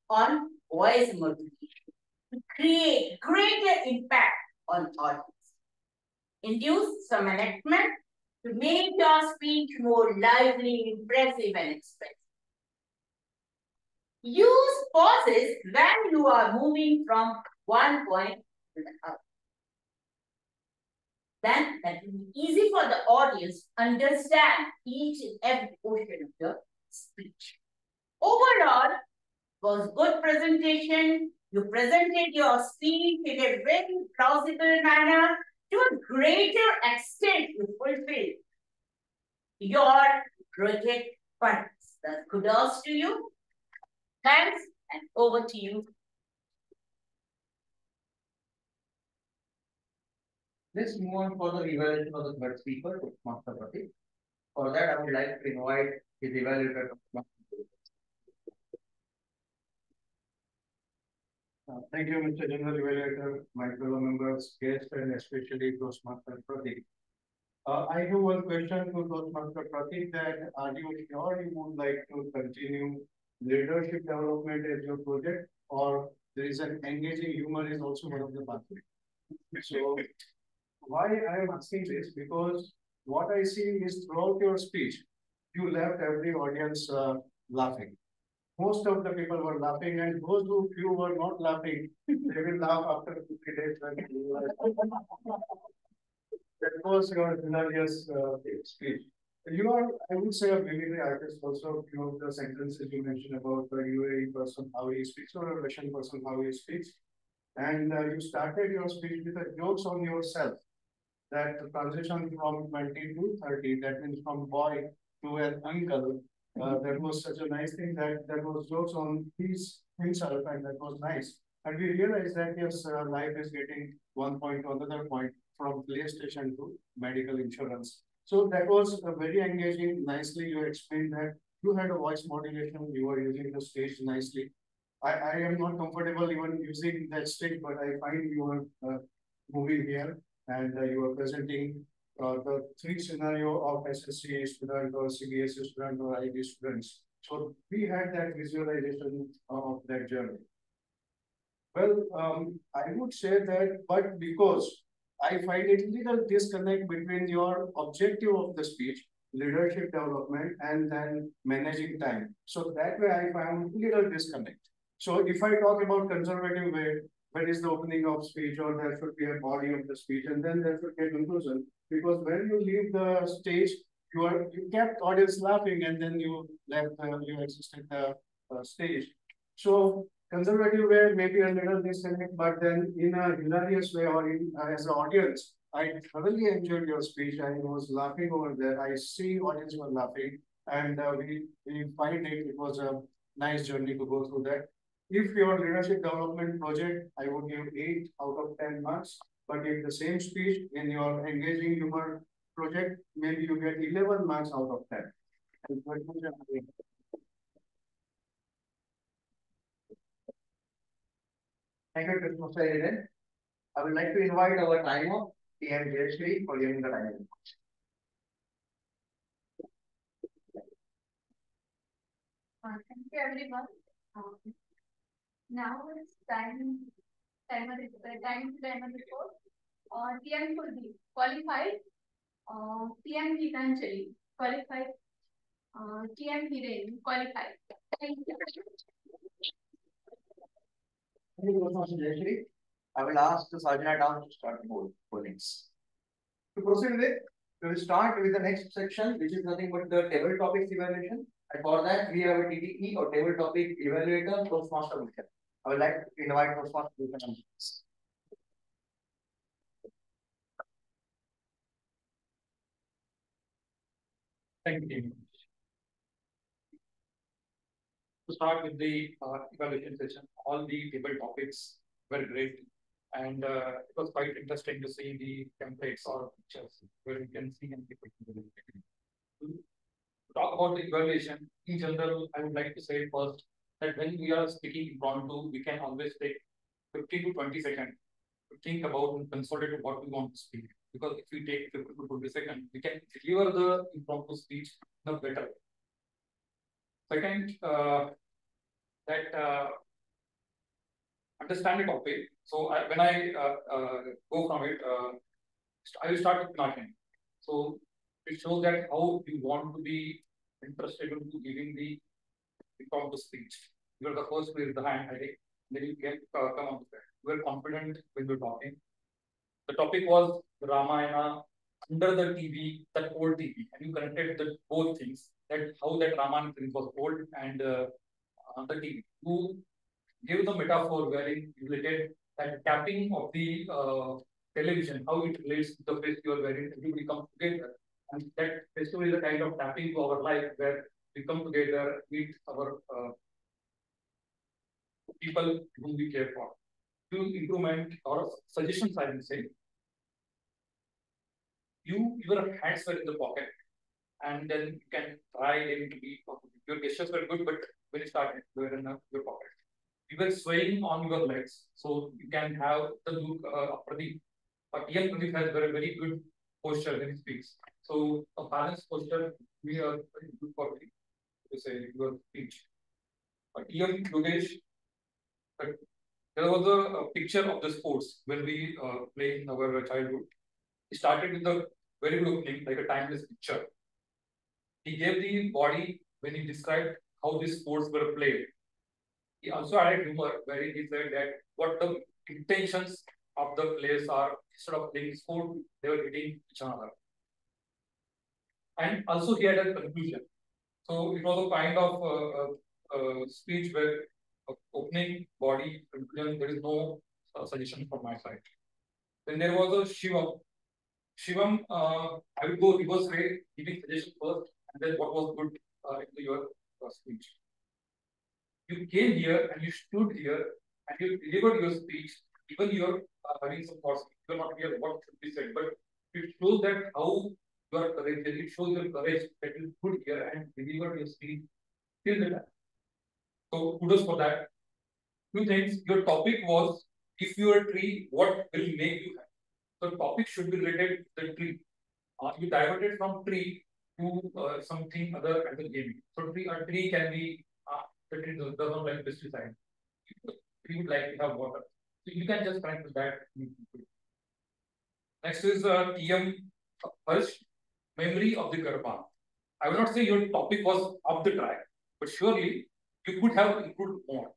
on voice modulation to create greater impact on audience. Induce some enactment to make your speech more lively, impressive, and expressive. Use pauses when you are moving from one point to the other. Then that will be easy for the audience to understand each and every portion of your speech. Overall, was good presentation. You presented your speech in a very plausible manner. To a greater extent, you fulfilled your project purpose. Thus, kudos to you. Thanks, and over to you. Let's move on for the evaluation of the third speaker, Master Pratik. For that, I would like to invite his evaluator. Thank you, Mr. General Evaluator, my fellow members, guests, and especially Toastmaster Pratik. I have one question to Toastmaster Pratik, that are you sure you would like to continue leadership development as your project, or there is an engaging humor is also one of the pathways? So why I am asking this, because what I see is throughout your speech, you left every audience laughing. Most of the people were laughing, and those who few were not laughing, they will laugh after 2 3 days when that was your hilarious speech. You are, I would say, a military artist also. Few of the sentences you mentioned about the UAE person, how he speaks, or a Russian person, how he speaks. And you started your speech with a jokes on yourself. That the transition from 20 to 30, that means from boy to an uncle, that was such a nice thing, that was jokes on himself, and that was nice. And we realized that yes, life is getting one point to another point, from PlayStation to medical insurance. So that was very engaging. Nicely, you explained that you had a voice modulation, you were using the stage nicely. I am not comfortable even using that stage, but I find you are moving here, and you are presenting the three scenario of SSC student or CBSE student or IB students. So we had that visualization of that journey. Well, I would say that, but because I find it little disconnect between your objective of the speech, leadership development, and then managing time. So that way I found little disconnect. So if I talk about conservative way, where is the opening of speech, or there should be a body of the speech, and then there should be a conclusion. Because when you leave the stage, you kept audience laughing, and then you left you exited the stage. So conservative way, maybe a little disconnect, but then in a hilarious way, or in as an audience, I thoroughly enjoyed your speech. I was laughing over there. I see audience were laughing, and we find it was a nice journey to go through that. If your leadership development project, I would give 8 out of 10 marks. But if the same speech in your engaging humor project, maybe you get 11 marks out of 10. Thank you, Mr. Eden. I would like to invite our timer, PM Jayashree, for giving the timer. Thank you, everyone. Now it's timer report. TM Kuldeep qualified. TM Gitanjali qualified. TM Hiren qualified. Thank you. Thank you so much, Jayashree. I will ask the Sajna down to start the pollings. To proceed with, we will start with the next section, which is nothing but the table topics evaluation. And for that, we have a TTE or table topic evaluator, Toastmaster Bhushan. I would like to invite Toastmaster Bhushan on this. Thank you, team. To start with the evaluation session, all the table topics were great, and it was quite interesting to see the templates or pictures where you can see and people can to talk about the evaluation. In general, I would like to say first that when we are speaking impromptu, we can always take 15 to 20 seconds to think about and consolidate what we want to speak. Because if we take 15 to 20 seconds, we can deliver the impromptu speech in a better way. Second, that understand the topic. So when I go from it, I will start with marketing. So it shows that how you want to be interested in giving the impromptu speech. You are the first to raise the hand, I think. Then you can come on to that. You are confident when you're talking. The topic was the Ramayana under the TV, that old TV, and you connected the both things, that how that Ramayana thing was old and the TV. You gave the metaphor wherein you related that tapping of the television, how it relates to the festival wherein everybody comes together. And that festival is a kind of tapping to our life where we come together, meet our people whom we care for. To improvement or suggestions, I will say, your hands were in the pocket, and then you can try them to be your gestures were good, but when you started, they were in your pocket. You were swaying on your legs, so you can have the look Pradeep. TL Pradeep has very good posture when he speaks. So a balanced posture we are very good for to say your speech. TL Yogesh, there was a picture of the sports when we play in our childhood. He started with a very good opening, like a timeless picture. He gave the body when he described how these sports were played. He also added humor where he said that what the intentions of the players are, instead of playing sport, they were hitting each other. And also he had a conclusion. So it was a kind of speech where opening, body, conclusion, there is no suggestion from my side. Then there was a Shivam. Shivam, I will go reverse way, giving suggestion first, and then what was good into your speech. You came here and you stood here and you delivered your speech, even you're having some thoughts, you're not clear what should be said, but it shows that how you are courageous, it shows your courage that you stood here and delivered your speech till the time. So kudos for that. Two things, your topic was, if you are a tree, what will make you happy? So topic should be related to the tree. You diverted from tree to something other as a gaming. So a tree can be the tree does not like pesticide. Tree would like to have water. So you can just connect with that. Next is TM first memory of the Garba. I will not say your topic was off the track, but surely you could have improved more.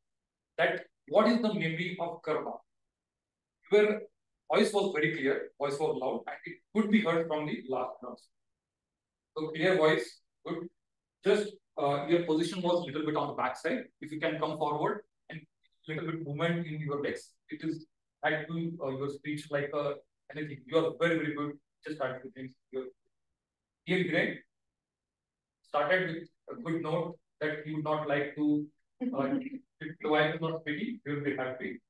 That what is the memory of Garba? Your voice was very clear, voice was loud, and it could be heard from the last rounds. So clear voice, good. Just your position was a little bit on the back side. If you can come forward and little bit movement in your legs, it is add to your speech like anything. You are very good. Just start with things. Here great. Started with a good note that you would not like to if the wife is not speaking, you will be happy.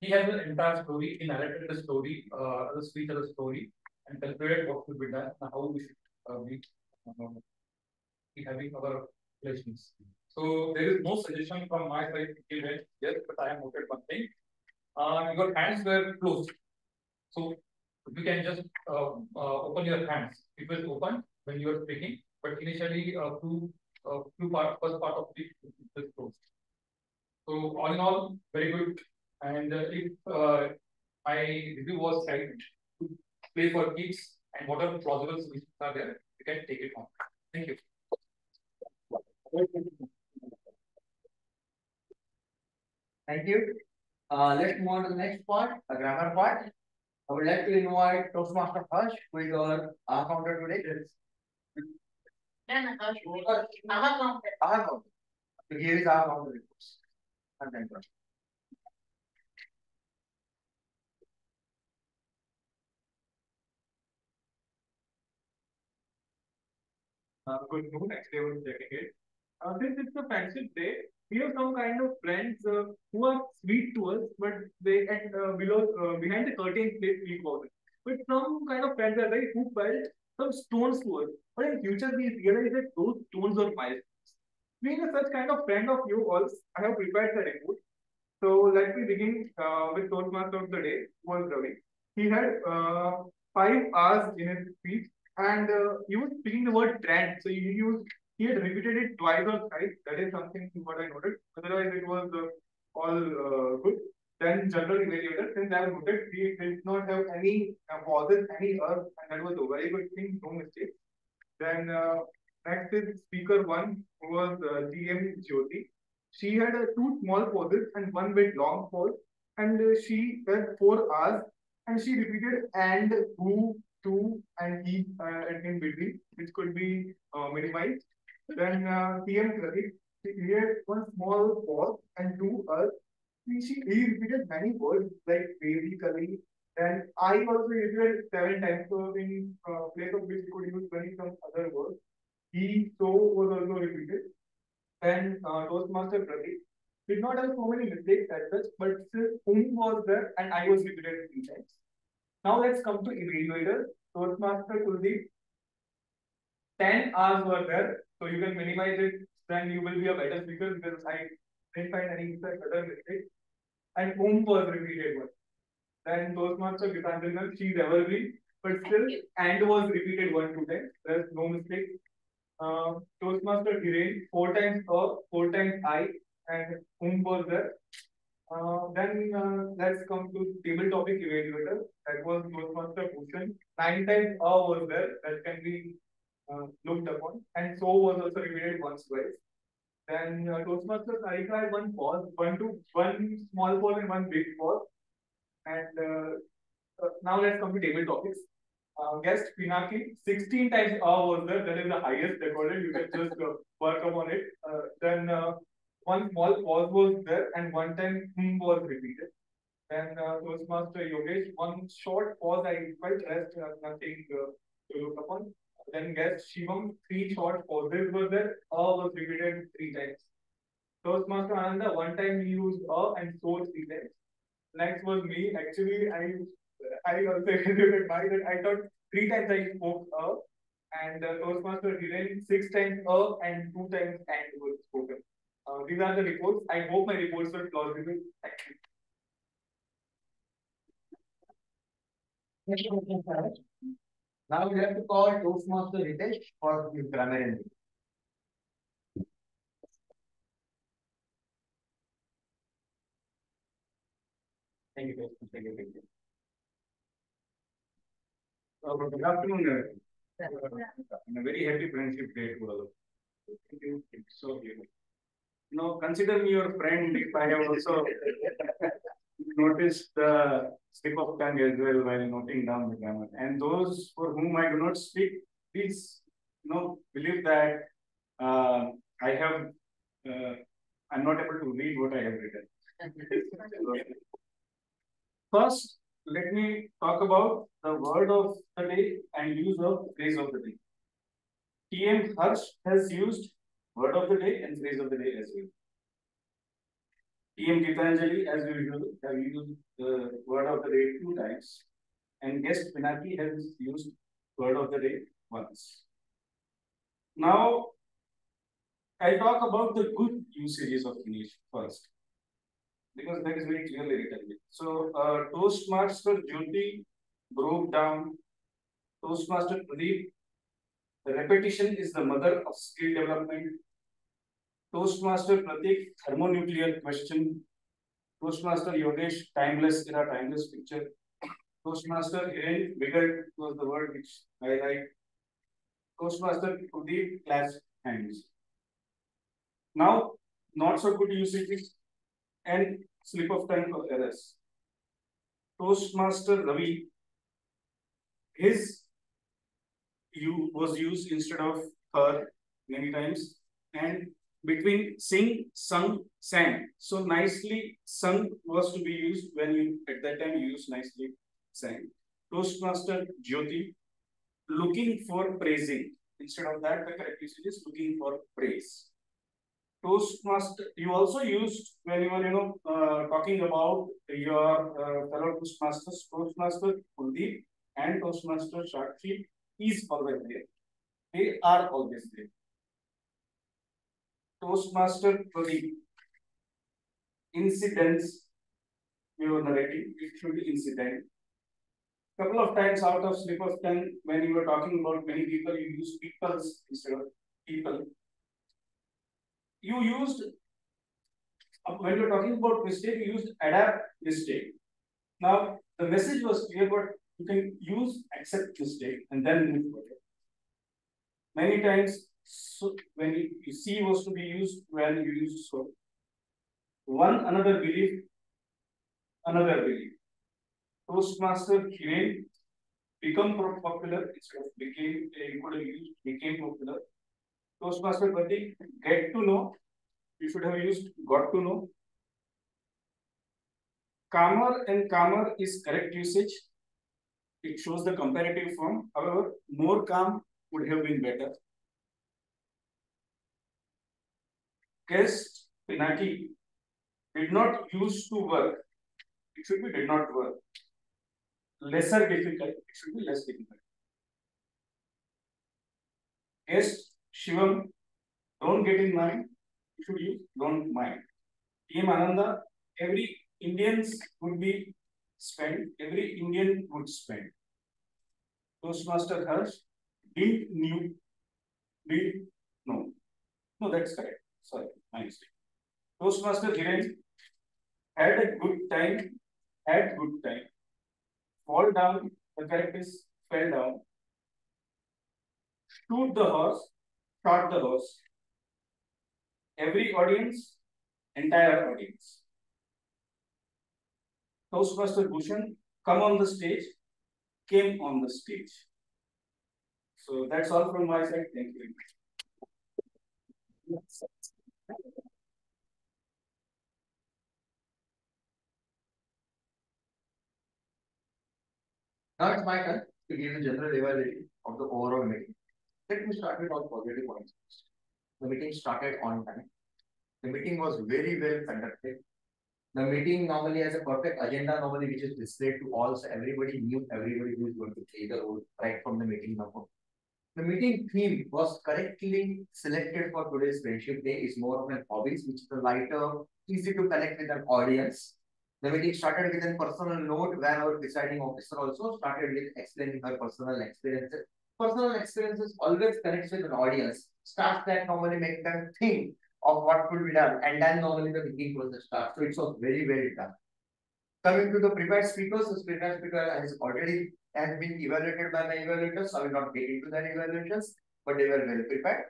He has an entire story. He narrated the story, the speech of the story, and calculated what should be done and how we should be having our relations. So there is no suggestion from my side yet, but I have noted one thing. Your hands were closed. So you can just open your hands. It will open when you are speaking, but initially first part of the is closed. all in all, very good. And if my review was right, to play for kids and whatever plausible solutions are there, you can take it on. Thank you. Thank you. Let's move on to the next part, the grammar part. I would like to invite Toastmaster Harsh, who is our counter today. Then Harsh, our counter. Our counter. So here is our counter reports. And then Good noon. Actually, I was checking it. Since it's a friendship day, we have some kind of friends who are sweet to us, but they at below behind the curtains they speak about it. But some kind of friends are there who felt some stones to us. But in future, we realize that those stones are milestones. Being a such kind of friend of you all, I have prepared the report. So let me begin with Toastmaster of the day, was Ravi. He had 5 hours in his speech and he was speaking the word trend. So he had repeated it twice or thrice. That is something what I noted. Otherwise, it was all good. Then general evaluator, since I have noted, he did not have any pauses, any and that was a very good thing, no mistake. Then next is speaker one, who was GM Jyoti. She had two small pauses and one bit long pause, and she had 4 hours, and she repeated and, who, to, and he in between, which could be minimized. Then TM Pradeep, he had one small pause and 2 hours. He repeated many words like basically, and I also repeated 7 times. So in place of which he could use many some other words. He so was also repeated. Then Toastmaster Pradeep did not have so many mistakes as such, but still was there and I was repeated 3 times. Now let's come to evaluator. Toastmaster Kuldeep, 10 hours were there, so you can minimize it, then you will be a better speaker because I didn't find any other mistake. And was repeated once. Then Toastmaster Gitanjana, she's evergreen, but still and was repeated 1 2 times. There's no mistake. Toastmaster Hiren, 4 times 4 times I, and was there. Then let's come to table topic evaluator. That was Toastmaster Bhushan. 9 times was there. That can be looked upon. And so was also repeated once, twice. Then Toastmaster Sarika had one pause, one small pause and one big pause. And now let's come to table topics. Guest Pinaki, 16 times was there. That is the highest recorded. You can just work upon it. Then one small pause was there and one time was repeated. Then Toastmaster Yogesh, one short pause. I felt rest, nothing to look upon. Then guest Shivam, 3 short pauses were there. Was repeated 3 times. Toastmaster Ananda, one time he used and so 3 times. Next was me. Actually, I also executed mine that I thought 3 times I spoke and Toastmaster Hiren 6 times and 2 times and was spoken. These are the reports. I hope my reports were plausible. Thank you. Now we have to call Toastmaster Ritesh for his grammar and Thank you. Thank you. Good afternoon. And a very happy friendship day to all of you. Thank you. It's so beautiful. Consider me your friend if I have also noticed the slip of tongue as well while noting down the grammar. And those for whom I do not speak, please believe that I have I'm not able to read what I have written. First, let me talk about the word of the day and use of phrase of the day. TM Harsh has used word of the day and phrase of the day as well. TM Gitanjali, as usual, have used the word of the day 2 times, and guest Pinaki has used word of the day once. Now, I'll talk about the good usages of English first, because that is very clearly written here. So, Toastmaster Jyoti broke down. Toastmaster Pradeep, the repetition is the mother of skill development. Toastmaster Pratik, thermonuclear question. Toastmaster Yogesh, timeless era, timeless picture. Toastmaster Hiren, bigger was the word which I like. Toastmaster Pradeep, class hands. Now, not so good usages and slip of tongue for errors. Toastmaster Ravi, his was used instead of her many times, and between sing, sung, sang. So nicely sung was to be used when you at that time you use nicely sang. Toastmaster Jyoti, looking for praising. Instead of that, the correct usage is looking for praise. Toastmaster, you also used when you were, talking about your fellow Toastmasters, Toastmaster Kuldeep and Toastmaster Shakshi is always there. They are always there. Toastmaster Pradeep, incidents, you were narrating, it should be incident. Couple of times out of slip of tongue, when you were talking about many people, you used peoples instead of people. You used, when you're talking about mistake, you used adapt mistake. Now, the message was clear, but you can use accept mistake and then move forward. Many times, so when you see was to be used, when you use so. One another belief, another belief. Toastmaster Hiren become popular instead of became, you could have used became popular. Toastmaster Pratik, get to know, you should have used got to know. Calmer and calmer is correct usage. It shows the comparative form. However, more calm would have been better. Guest Pinaki did not use to work. It should be did not work. Lesser difficult. It should be less difficult. Guest Shivam, don't get in mind. You should use don't mind. Team Ananda, every Indians would be spent. Every Indian would spend. Toastmaster Harsh, didn't knew, did no. No, that's correct. Sorry, my mistake. Toastmaster Hiren had a good time, had good time. Fall down, the correct is fell down. Shoot the horse, shot the horse. Every audience, entire audience. Toastmaster Bhushan, come on the stage, came on the stage. So that's all from my side. Thank you very much. Now it's my turn to give a general evaluation of the overall meeting. Let me start with all positive points first. The meeting started on time. The meeting was very well conducted. The meeting normally has a perfect agenda, normally which is displayed to all, so everybody knew everybody who is going to play the role right from the meeting number. The meeting theme was correctly selected for today's Friendship Day is more of an hobbies, which is a lighter, easy to connect with an audience. The meeting started with a personal note where our deciding officer also started with explaining her personal experiences. Personal experiences always connects with an audience. Starts that normally make them think of what could be done, and then normally the meeting process starts. So it was very well done. Coming to the prepared speakers, the prepared speaker has been evaluated by my evaluators. So I will not get into their evaluations, but they were well prepared.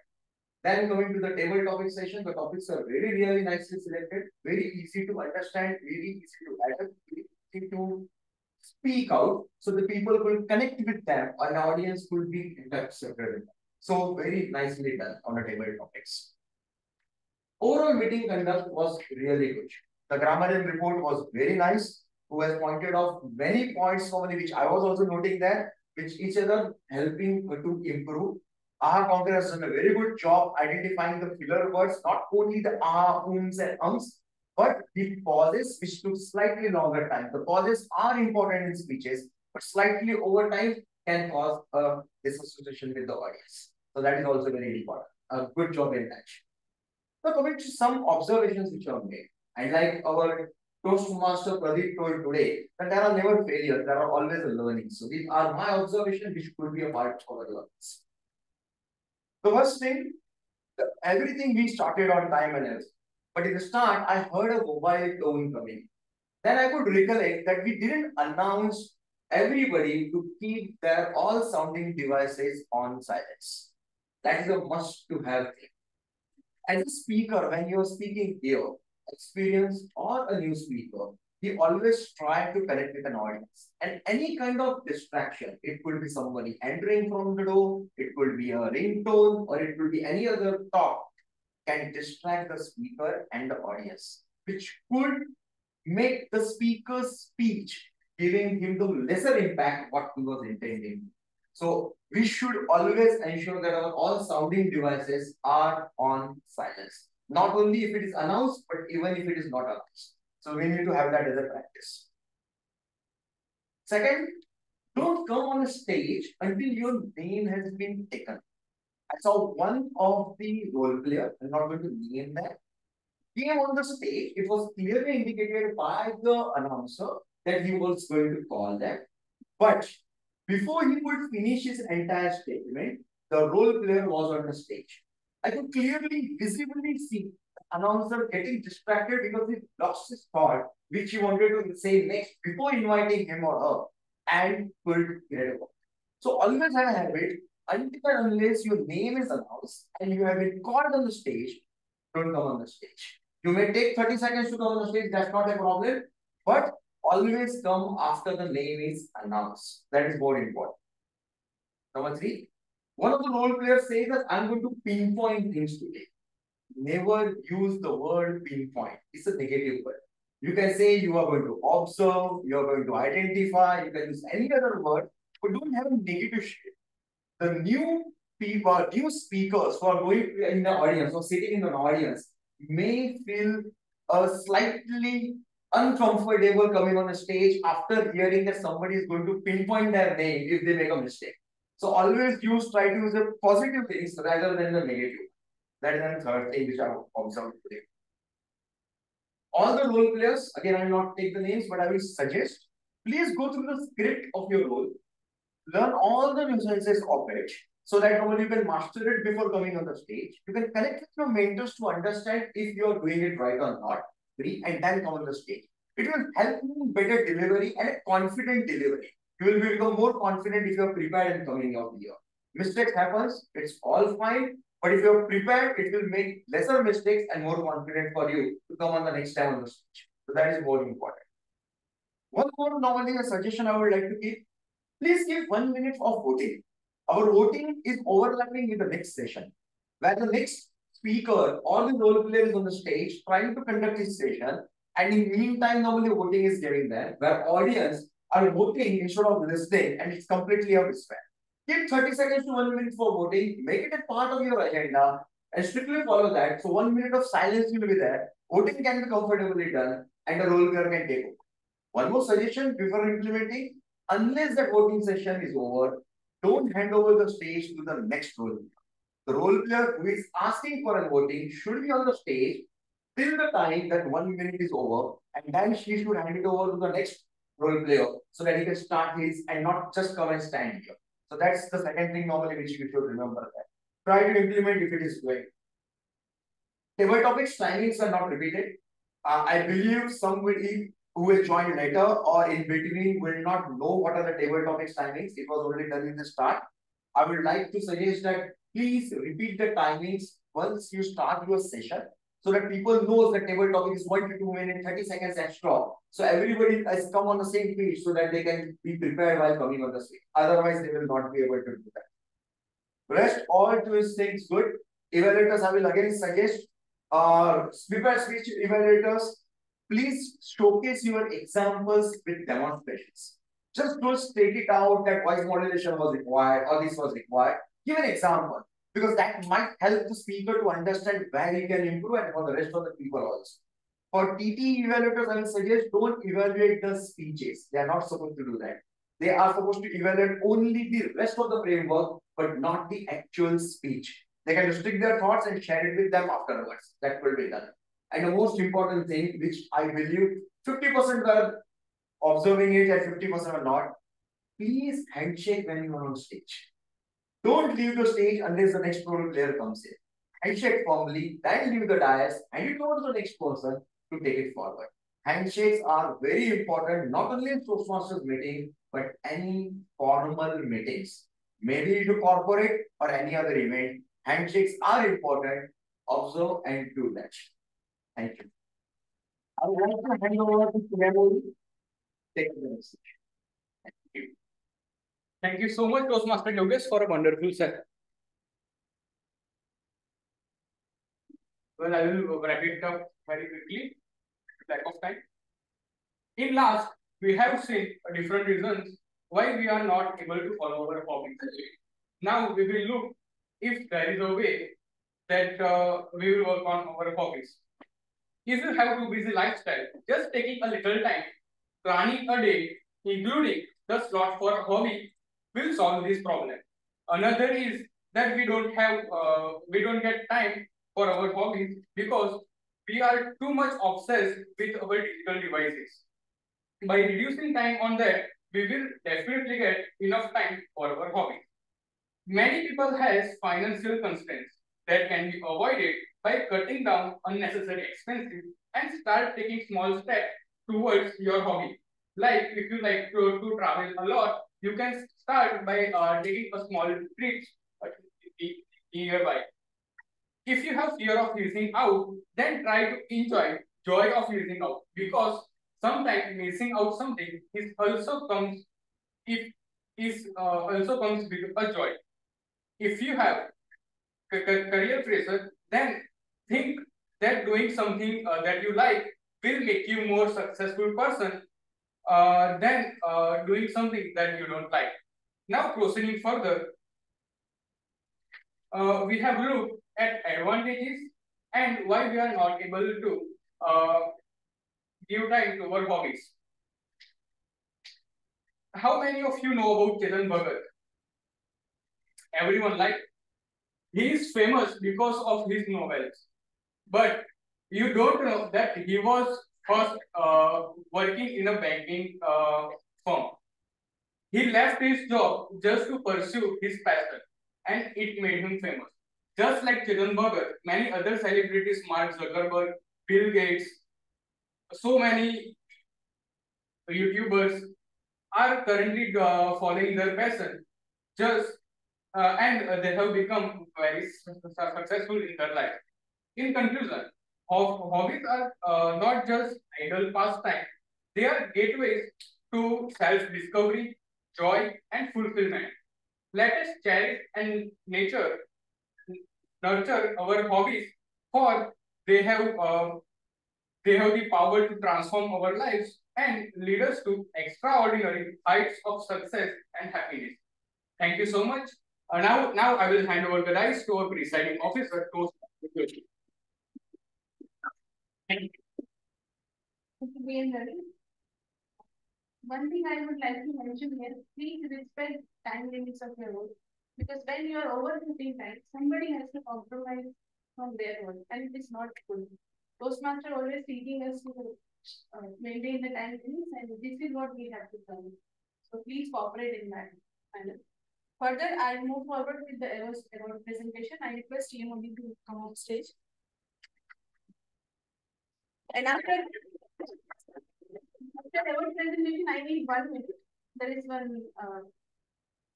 Then coming to the table topic session, the topics are really nicely selected, very easy to understand, very easy to adapt, very easy to speak out, so the people will connect with them, an audience will be intercepted. So very nicely done on the table topics. Overall meeting conduct was really good. The grammar report was very nice, who has pointed out many points for me, which I was also noting there, which each other helping to improve. Our counter has done a very good job identifying the filler words, not only the ums and ums, but the pauses, which took slightly longer time. The pauses are important in speeches, but slightly over time can cause a disassociation with the audience. So that is also very important. A good job in that. Now coming to some observations which are made, and like our Toastmaster Pradeep told today, that there are never failures, there are always a learning. So these are my observations which could be a part of our learnings. The first thing, everything we started on time and everything. But in the start, I heard a mobile tone coming. then I could recollect that we didn't announce everybody to keep their all sounding devices on silence. That is a must to have thing. As a speaker, when you're speaking here, experienced or a new speaker, we always try to connect with an audience. And any kind of distraction, it could be somebody entering from the door, it could be a ringtone, or it could be any other talk, can distract the speaker and the audience, which could make the speaker's speech giving him the lesser impact what he was intending. So we should always ensure that our all sounding devices are on silence. Not only if it is announced, but even if it is not announced. So we need to have that as a practice. Second, don't come on a stage until your name has been taken. I saw one of the role player, I'm not going to name that, came on the stage. It was clearly indicated by the announcer that he was going to call them. But before he could finish his entire statement, the role player was on the stage. I could clearly, visibly see the announcer getting distracted because he lost his thought, which he wanted to say next before inviting him or her, and could get it over. So always have a habit, until and unless your name is announced and you have been called on the stage, don't come on the stage. You may take 30 seconds to come on the stage, that's not a problem, but always come after the name is announced. That is more important. Number 3, one of the role players says that I'm going to pinpoint things today. Never use the word pinpoint. It's a negative word. You can say you are going to observe, you are going to identify, you can use any other word, but don't have a negative shade. The new people, new speakers who are going in the audience or sitting in an audience may feel slightly uncomfortable coming on the stage after hearing that somebody is going to pinpoint their name if they make a mistake. So always try to use the positive things rather than the negative. That is the third thing which I have observed today. All the role players, again, I will not take the names, but I will suggest, please go through the script of your role, learn all the nuances of it, so that you can master it before coming on the stage. You can connect with your mentors to understand if you are doing it right or not, and then come on the stage. It will help you in better delivery and a confident delivery. You will become more confident if you are prepared and coming out here. Mistakes happens, it's all fine. But if you're prepared, it will make lesser mistakes and more confident for you to come on the next time on the stage. So that is more important. One more normally a suggestion I would like to give. Please give 1 minute of voting. Our voting is overlapping with the next session, where the next speaker or the role player is on the stage trying to conduct his session, and in meantime, normally voting is given there, where audience are voting instead of listening, and it's completely out of span. Give 30 seconds to 1 minute for voting, make it a part of your agenda, and strictly follow that. So 1 minute of silence will be there. Voting can be comfortably done, and the role player can take over. One more suggestion before implementing, unless the voting session is over, don't hand over the stage to the next role player. The role player who is asking for a voting should be on the stage till the time that 1 minute is over, and then she should hand it over to the next role player so that he can start his and not just come and stand here. So that's the second thing normally which you should remember that. Try to implement if it is going. Table topics timings are not repeated. I believe somebody who will join later or in between will not know what are the table topics timings. It was already done in the start. I would like to suggest that please repeat the timings once you start your session so that people know the table topic is 1 to 2 minutes, 30 seconds extra. So everybody has come on the same page so that they can be prepared while coming on the stage. Otherwise, they will not be able to do that. Rest all to his things good. Evaluators, I will again suggest, prepare speech evaluators, please showcase your examples with demonstrations. Just don't state it out that voice modulation was required or this was required. Give an example because that might help the speaker to understand where he can improve and for the rest of the people also. For TT evaluators, I will suggest don't evaluate the speeches. They are not supposed to do that. They are supposed to evaluate only the rest of the framework, but not the actual speech. They can restrict their thoughts and share it with them afterwards. That will be done. And the most important thing, which I believe 50% are observing it and 50% are not, please handshake when you are on stage. Don't leave the stage unless the next role player comes in. Handshake firmly, then leave the dais, and you go to the next person to take it forward. Handshakes are very important, not only in Toastmasters meeting, but any formal meetings. Maybe to corporate or any other event, handshakes are important. Observe and do that. Thank you. I would like to hand over to Priyamoli. Take the next. Thank you. Thank you so much, Toastmaster Yogesh, for a wonderful set. Well, I will wrap it up very quickly, lack of time. In last, we have seen different reasons why we are not able to follow our hobbies. Now we will look if there is a way that we will work on our hobbies. If you have too busy lifestyle, just taking a little time, planning a day, including the slot for a hobby, will solve this problem. Another is that we don't get time for our hobbies because we are too much obsessed with our digital devices. By reducing time on that, we will definitely get enough time for our hobbies. Many people has financial constraints that can be avoided by cutting down unnecessary expenses and start taking small steps towards your hobby. Like if you like to travel a lot, you can start by taking a small trip uh, nearby. If you have fear of missing out, then try to enjoy joy of missing out because sometimes missing out something is also comes if is also comes with a joy. If you have career pressure, then think that doing something that you like will make you more successful person than doing something that you don't like. Now proceeding further, we have looked at advantages and why we are not able to uh, give time to our hobbies. How many of you know about Chetan Bhagat? Everyone like he is famous because of his novels, but you don't know that he was first working in a banking firm. He left his job just to pursue his passion, and it made him famous. Just like Chetan Bhagat, many other celebrities, Mark Zuckerberg, Bill Gates, so many YouTubers are currently following their passion. Just and they have become very successful in their life. In conclusion, hobbies are not just idle pastime; they are gateways to self-discovery, joy, and fulfillment. Let us cherish and nurture our hobbies, for they have uh, they have the power to transform our lives and lead us to extraordinary heights of success and happiness. Thank you so much. Now I will hand over the dice to our presiding officer, Toast. One thing I would like to mention here, please respect time limits of your work. Because when you are overshooting time, somebody has to compromise from their work, and it is not good. Toastmaster always teaching us to maintain the time limits, and this is what we have to follow. So please cooperate in that manner. Further, I move forward with the award presentation. I request TMOD to come on stage. And after award presentation, I need 1 minute. There is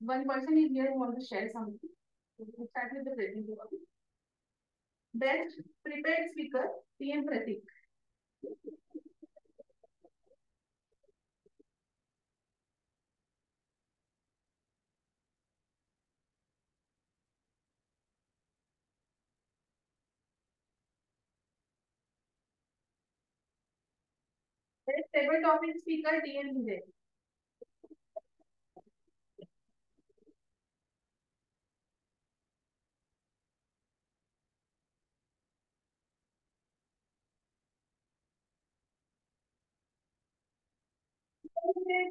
one person is here who wants to share something. We'll start with the presentation. Best prepared speaker, PM Pratik. Best table topic speaker, TM Vijay.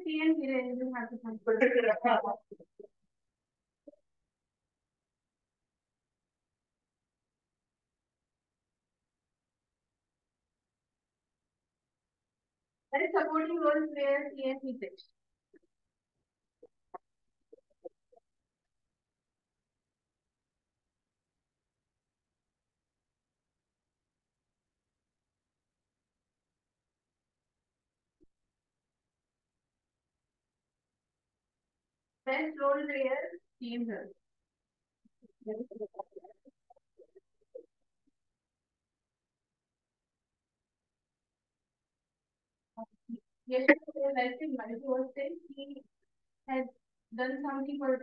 TM Vijay, you have to come. Best supporting role player, TM Vijay. Best role player, teamwork. Yesterday, like Manju was saying, he had done something for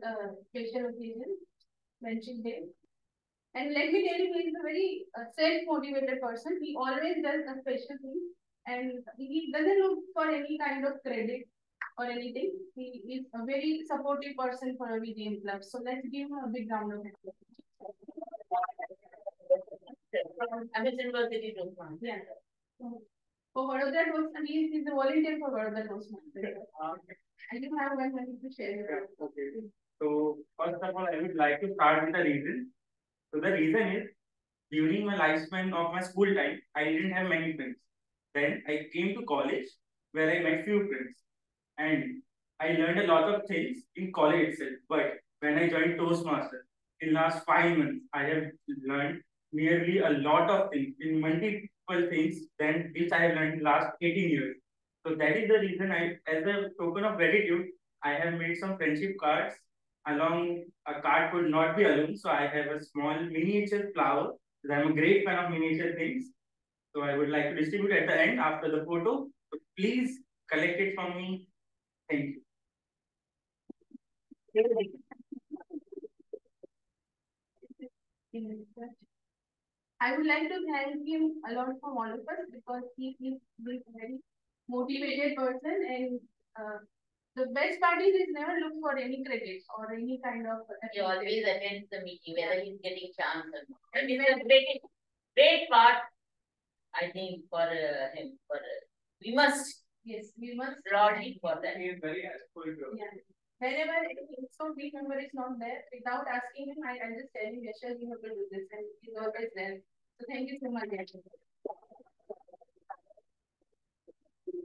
special occasion, mentioned him. And let me tell you, he is a very self-motivated person. He always does a special thing, and he doesn't look for any kind of credit or anything. He is a very supportive person for a VGM club. So let's give him a big round of applause. Amit University Toastmasters. Yeah. For Vadodara Toastmasters, he is a volunteer for Vadodara Toastmasters. And you have one minute to share. Okay. So first of all, I would like to start with the reason. So the reason is during my lifespan of my school time, I didn't have many friends. Then I came to college where I met few friends and I learned a lot of things in college itself. But when I joined Toastmasters in last 5 months, I have learned nearly a lot of things in multiple things than which I have learned in last 18 years. So that is the reason I, as a token of gratitude, I have made some friendship cards. Along a card could not be alone, so I have a small miniature flower. Because I'm a great fan of miniature things. So I would like to distribute at the end after the photo. So please collect it from me. Thank you. I would like to thank him a lot from all of us because he is a very motivated person and the best part is he's never looked for any credit or any kind of. He always attends the meeting, whether he's getting chance or not. And it's a great part, I think, for him. We must. Yes, we must applaud him for that. He is very helpful to us. Yeah. Whenever some big member is not there, without asking him, I just tell him, Yashar, you have to do this, and he's always there. So thank you so much, Yashar.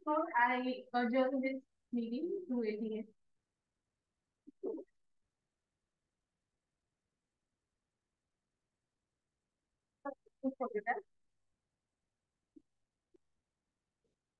So I adjourn this meeting to 8 p.m.